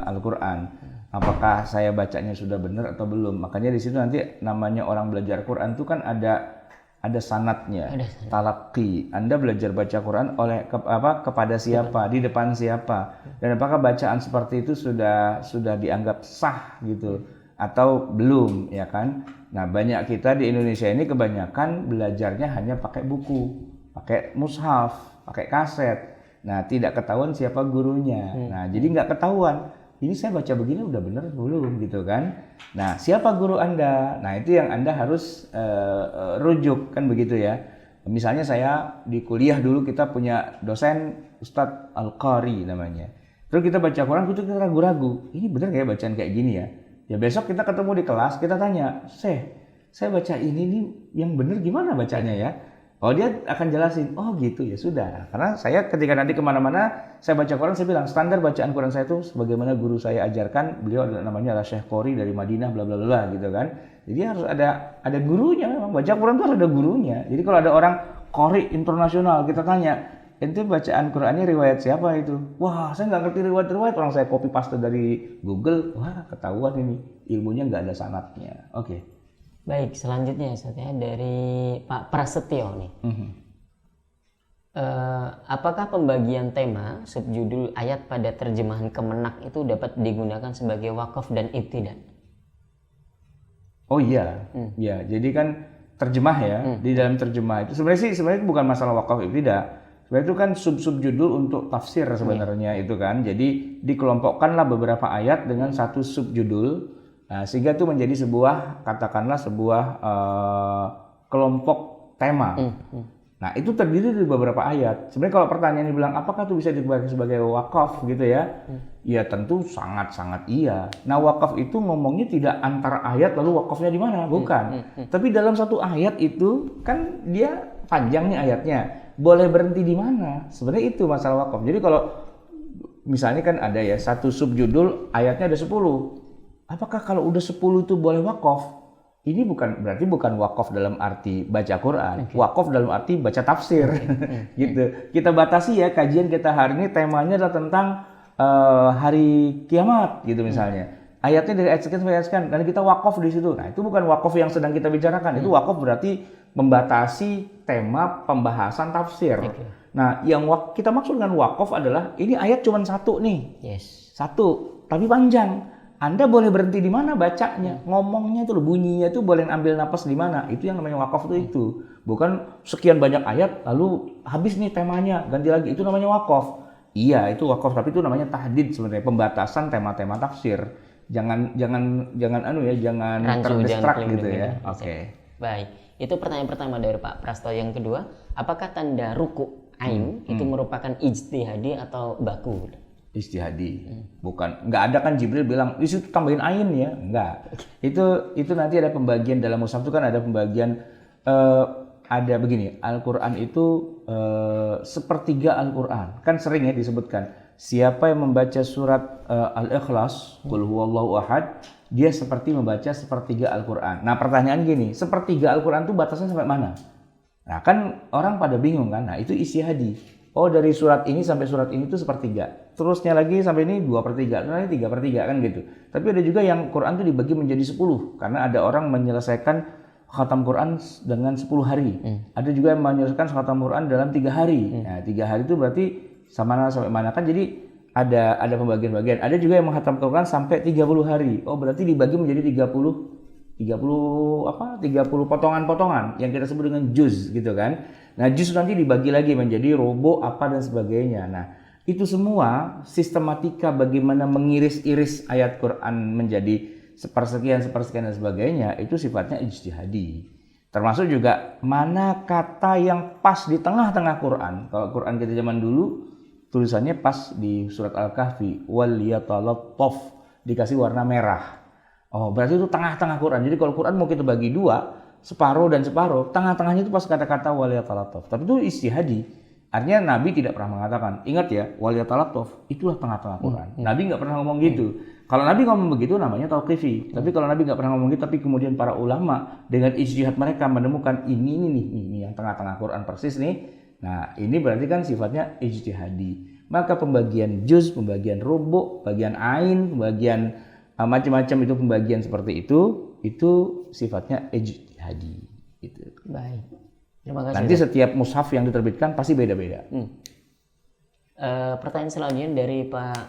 Al-Quran. Apakah saya bacanya sudah benar atau belum? Makanya di situ nanti namanya orang belajar Quran itu kan ada sanatnya, talaqi. Anda belajar baca Quran kepada siapa, di depan siapa, dan apakah bacaan seperti itu sudah dianggap sah gitu atau belum, ya kan? Nah, banyak kita di Indonesia ini kebanyakan belajarnya hanya pakai buku, pakai mushaf, pakai kaset. Nah, tidak ketahuan siapa gurunya. Nah, jadi nggak ketahuan. Ini saya baca begini udah bener belum gitu kan? Nah, siapa guru Anda? Nah, itu yang Anda harus rujuk kan begitu ya. Misalnya saya di kuliah dulu kita punya dosen Ustadz Al-Qari namanya. Terus kita baca Quran itu kita ragu-ragu. Ini bener nggak ya bacaan kayak gini ya? Ya besok kita ketemu di kelas, kita tanya, saya baca ini nih yang bener gimana bacanya ya? Oh dia akan jelasin, oh gitu ya sudah. Karena saya ketika nanti kemana-mana saya baca Quran, saya bilang standar bacaan Quran saya itu sebagaimana guru saya ajarkan. Beliau namanya Syekh Qori dari Madinah, bla bla bla gitu kan. Jadi harus ada gurunya memang. Baca Quran itu harus ada gurunya. Jadi kalau ada orang Qori internasional kita tanya, ente bacaan Qurannya riwayat siapa itu? Wah saya nggak ngerti riwayat. Orang saya copy paste dari Google, wah ketahuan ini ilmunya nggak ada sanadnya. Oke. Baik, selanjutnya dari Pak Prasetyo nih. Apakah pembagian tema subjudul ayat pada terjemahan Kemenak itu dapat digunakan sebagai wakaf dan ibtidah? Oh iya, ya. Jadi kan terjemah ya, di dalam terjemah itu sebenarnya bukan masalah wakaf ibtidah. Sebenarnya itu kan sub-subjudul untuk tafsir sebenarnya itu kan. Jadi dikelompokkanlah beberapa ayat dengan satu subjudul. Nah, sehingga itu menjadi sebuah kelompok tema. Nah, itu terdiri dari beberapa ayat. Sebenarnya kalau pertanyaan dibilang apakah itu bisa dibaca sebagai wakaf gitu ya? Ya tentu sangat-sangat iya. Nah, wakaf itu ngomongnya tidak antar ayat lalu wakafnya di mana? Bukan. Tapi dalam satu ayat itu kan dia panjang nih ayatnya. Boleh berhenti di mana? Sebenarnya itu masalah wakaf. Jadi kalau misalnya kan ada ya satu subjudul ayatnya ada 10. Apakah kalau udah 10 itu boleh wakaf? Ini berarti bukan wakaf dalam arti baca Quran. Wakaf dalam arti baca tafsir. Gitu. Kita batasi ya kajian kita hari ini temanya adalah tentang hari kiamat gitu misalnya. Ayatnya dari ayat sekian sampai ayat sekian dan kita wakaf di situ. Nah, itu bukan wakaf yang sedang kita bicarakan. Itu wakaf berarti membatasi tema pembahasan tafsir. Nah, yang kita maksud dengan wakaf adalah ini ayat cuma satu nih. Satu, tapi panjang. Anda boleh berhenti di mana bacanya, ngomongnya itu, bunyinya itu boleh ambil napas di mana. Itu yang namanya wakaf itu. Bukan sekian banyak ayat lalu habis nih temanya, ganti lagi. Itu namanya wakaf. Iya, itu wakaf, tapi itu namanya tahdid sebenarnya, pembatasan tema-tema tafsir. Jangan terdistract gitu ya. Oke. Baik. Itu pertanyaan pertama dari Pak Prasto. Yang kedua, apakah tanda ruku ain itu merupakan ijtihadi atau baku? Ijtihadi, bukan, nggak ada kan Jibril bilang di situ tambahin ain ya, nggak. Itu nanti ada pembagian dalam mushaf itu kan ada pembagian ada begini, Al-Quran itu sepertiga Al-Quran, kan sering ya disebutkan. Siapa yang membaca surat Al-Ikhlas, Qul huwallahu ahad, dia seperti membaca sepertiga Al-Quran. Nah pertanyaan gini, sepertiga Al-Quran itu batasnya sampai mana? Nah kan orang pada bingung kan, nah itu ijtihadi. Oh dari surat ini sampai surat ini tuh sepertiga. Terusnya lagi sampai ini 2/3, nah ini 3/3 kan gitu. Tapi ada juga yang Quran tuh dibagi menjadi 10 karena ada orang menyelesaikan khatam Quran dengan 10 hari. Ada juga yang menyelesaikan khatam Quran dalam 3 hari. Nah 3 hari itu berarti sama mana sampai mana kan, jadi ada pembagian-bagian. Ada juga yang menghatam Quran sampai 30 hari. Oh berarti dibagi menjadi 30 potongan-potongan yang kita sebut dengan juz gitu kan. Nah juz nanti dibagi lagi menjadi robo apa dan sebagainya. Nah itu semua sistematika bagaimana mengiris-iris ayat Quran menjadi sepersekian dan sebagainya itu sifatnya ijtihadi. Termasuk juga mana kata yang pas di tengah-tengah Quran. Kalau Quran kita zaman dulu tulisannya pas di surat Al-Kahfi wal yatalattaf dikasih warna merah. Oh, berarti itu tengah-tengah Quran. Jadi kalau Quran mau kita bagi dua, separuh dan separuh, tengah-tengahnya itu pas kata-kata wal yatalattaf. Tapi itu ijtihadi. Artinya Nabi tidak pernah mengatakan, ingat ya, wal yatalattaf itulah tengah-tengah Quran. Nabi nggak pernah ngomong gitu. Kalau Nabi ngomong begitu namanya tauqifi. Tapi kalau Nabi nggak pernah ngomong gitu, tapi kemudian para ulama dengan ijtihad mereka menemukan ini yang tengah-tengah Quran persis nih. Nah, ini berarti kan sifatnya ijtihadi. Maka pembagian juz, pembagian rubu', bagian ain, pembagian macam-macam itu pembagian seperti itu sifatnya ijtihadi. Gitu. Baik. Terima kasih. Nanti setiap mushaf yang diterbitkan pasti beda-beda. Pertanyaan selanjutnya dari Pak,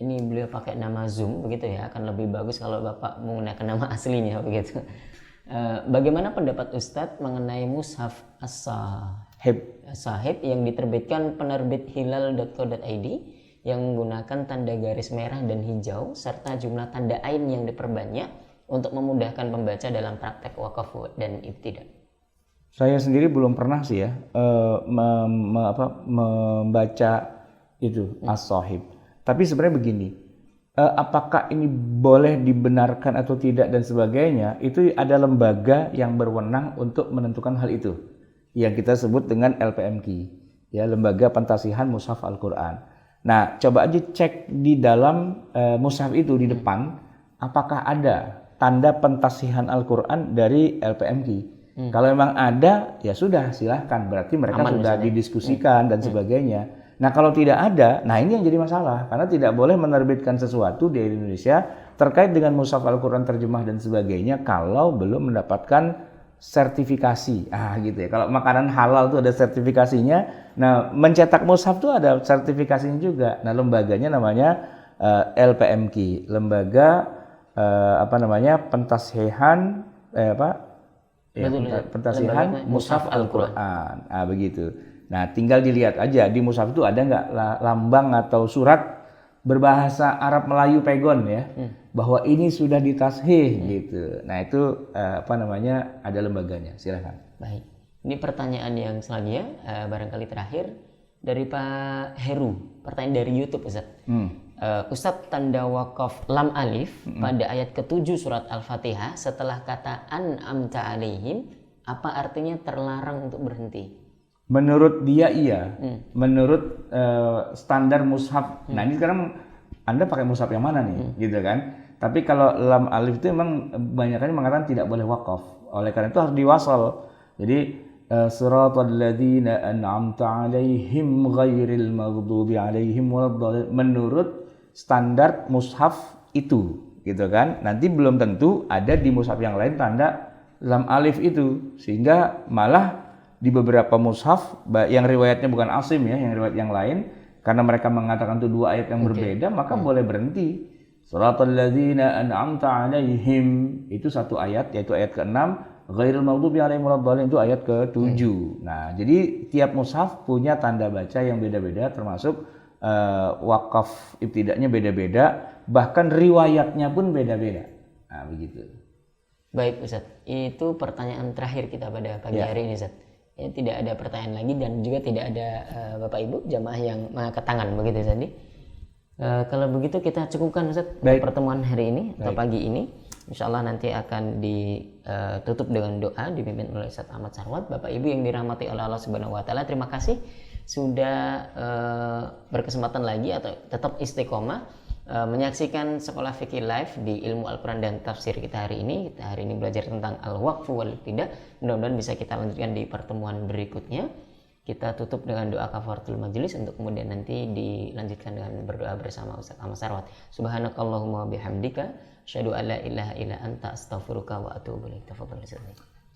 ini beliau pakai nama Zoom begitu ya, akan lebih bagus kalau Bapak menggunakan nama aslinya begitu. Bagaimana pendapat Ustadz mengenai mushaf as-sahib yang diterbitkan penerbit hilal.co.id yang menggunakan tanda garis merah dan hijau serta jumlah tanda ain yang diperbanyak untuk memudahkan pembaca dalam praktek wakaf dan ibtidah? Saya sendiri belum pernah sih ya membaca itu as-sahib. Tapi sebenarnya begini, apakah ini boleh dibenarkan atau tidak dan sebagainya, itu ada lembaga yang berwenang untuk menentukan hal itu, yang kita sebut dengan LPMQ, ya, Lembaga Pentasihan Mushaf Al-Quran. Nah, coba aja cek di dalam mushaf itu di depan, apakah ada tanda pentasihan Al-Quran dari LPMQ. Kalau memang ada, ya sudah silahkan, berarti mereka sudah didiskusikan dan sebagainya. Nah kalau tidak ada, nah ini yang jadi masalah, karena tidak boleh menerbitkan sesuatu di Indonesia terkait dengan mushaf Al-Quran terjemah dan sebagainya kalau belum mendapatkan sertifikasi. Gitu ya, kalau makanan halal itu ada sertifikasinya, nah mencetak mushaf itu ada sertifikasinya juga. Nah lembaganya namanya LPMQ, Lembaga Pentasihan Pentasihan Mushaf Al-Quran. Begitu. Nah, tinggal dilihat aja di mushaf itu ada nggak lambang atau surat berbahasa Arab Melayu pegon ya, bahwa ini sudah ditashih gitu. Nah, itu ada lembaganya. Silakan. Baik. Ini pertanyaan yang selanjutnya barangkali terakhir dari Pak Heru. Pertanyaan dari YouTube, Ustaz. Ustadz, tanda wakaf lam alif pada ayat ke-7 surat Al-Fatihah setelah kata an'amta alaihim, apa artinya terlarang untuk berhenti? Menurut dia iya. Menurut standar mushaf. Nah ini sekarang Anda pakai mushaf yang mana nih, gitu kan? Tapi kalau lam alif itu memang banyakannya mengatakan tidak boleh wakaf. Oleh karena itu harus diwasal. Jadi siratal ladzina an'amta alaihim ghairil maghdubi alaihim waladdallin, menurut standar mushaf itu, gitu kan? Nanti belum tentu ada di mushaf yang lain tanda lam alif itu, sehingga malah di beberapa mushaf yang riwayatnya bukan Asim ya, yang riwayat yang lain, karena mereka mengatakan itu dua ayat yang berbeda, maka boleh berhenti. Siratal ladzina an'amta alaihim itu satu ayat, yaitu ayat ke-6, ghairil maghdubi alaihim waladdallin itu ayat ke-7. Nah, jadi tiap mushaf punya tanda baca yang beda-beda, termasuk wakaf ibtidaknya beda-beda, bahkan riwayatnya pun beda-beda. Nah, begitu. Baik, Ustaz. Itu pertanyaan terakhir kita pada pagi hari ini, Ustaz. Ya, tidak ada pertanyaan lagi dan juga tidak ada Bapak Ibu jamaah yang mengangkat tangan begitu, Ustaz. Kalau begitu kita cukupkan, Ustaz, pertemuan hari ini atau pagi ini. Insyaallah nanti akan ditutup dengan doa dipimpin oleh Ustaz Ahmad Sarwat. Bapak Ibu yang dirahmati oleh Allah Subhanahu wa taala, terima kasih sudah berkesempatan lagi atau tetap istiqomah menyaksikan Sekolah Fikih Live di Ilmu Al-Quran dan Tafsir kita hari ini. Kita hari ini belajar tentang Al-Waqfu wal Ibtidah. Mudah-mudahan bisa kita lanjutkan di pertemuan berikutnya. kita tutup dengan doa kafaratul majelis untuk kemudian nanti dilanjutkan dengan berdoa bersama Ustaz Ahmad Sarwat. Subhanakallahumma bihamdika asyhadu an la ilaha illa anta astaghfiruka wa atubu ilaik. Tafadhal Ustaz.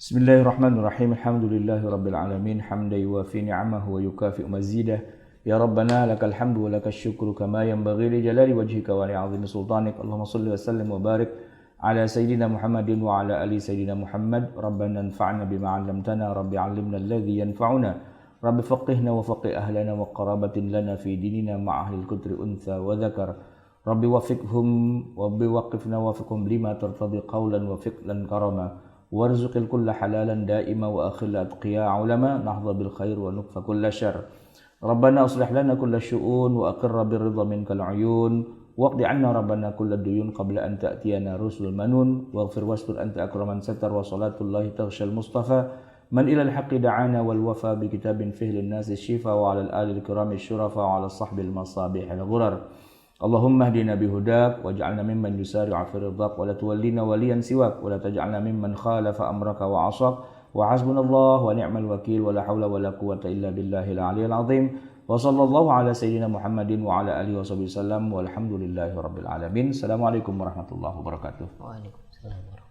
Bismillahirrahmanirrahim. Alhamdulillahirabbil alamin hamdan yuwafi ni'amahu wa yukafi'u mazidah. Ya Rabbana lakal hamdu wa lakal syukru kama yanbaghi li jalali wajhika wa li'azimi sultanik. Allahumma shalli wa sallim wa barik ala sayyidina Muhammadin wa ala ali sayyidina Muhammad. Rabbana anfa'na bima 'allamtana, rabbi 'allimna alladhi yanfa'una. Rabbi faqihna wa faqih ahlana wa qarabatin lana fi dinina ma'ahlil kutri untha wa dhakar. Rabbi wafiqhum wa biwaqifna wafiqhum lima tartadi qawlan wa fiqlan karama. Warzuqil kulla halalan daima wa akhil atqiya ulama nahdha bil khair wa nukfa kulla syar. Rabbana aslih lana kulla syu'un wa aqirra bir ridha minkal uyun. Waqdi anna rabbana kulla duyun qabla an ta'tiyana rusul manun. Waghfir wastur anta akraman satar wa salatullahi taghshal mustafa. من إلى الحق دعانا والوفى بكتاب فيه للناس الشفاء وعلى الآل الكرام الشرفاء وعلى الصحب المصابيح الغرر. اللهم اهدنا بهداك واجعلنا ممن يسارع في رضاك ولا تولينا وليا سواك ولا تجعلنا ممن خالف أمرك وعصاك وحسبنا الله ونعم الوكيل ولا حول ولا قوة إلا بالله العلي العظيم وصلى الله على سيدنا محمد وعلى آله وصحبه وسلم والحمد لله رب العالمين. السلام عليكم ورحمة الله وبركاته. Waalaikumsalam warahmatullahi wabarakatuh.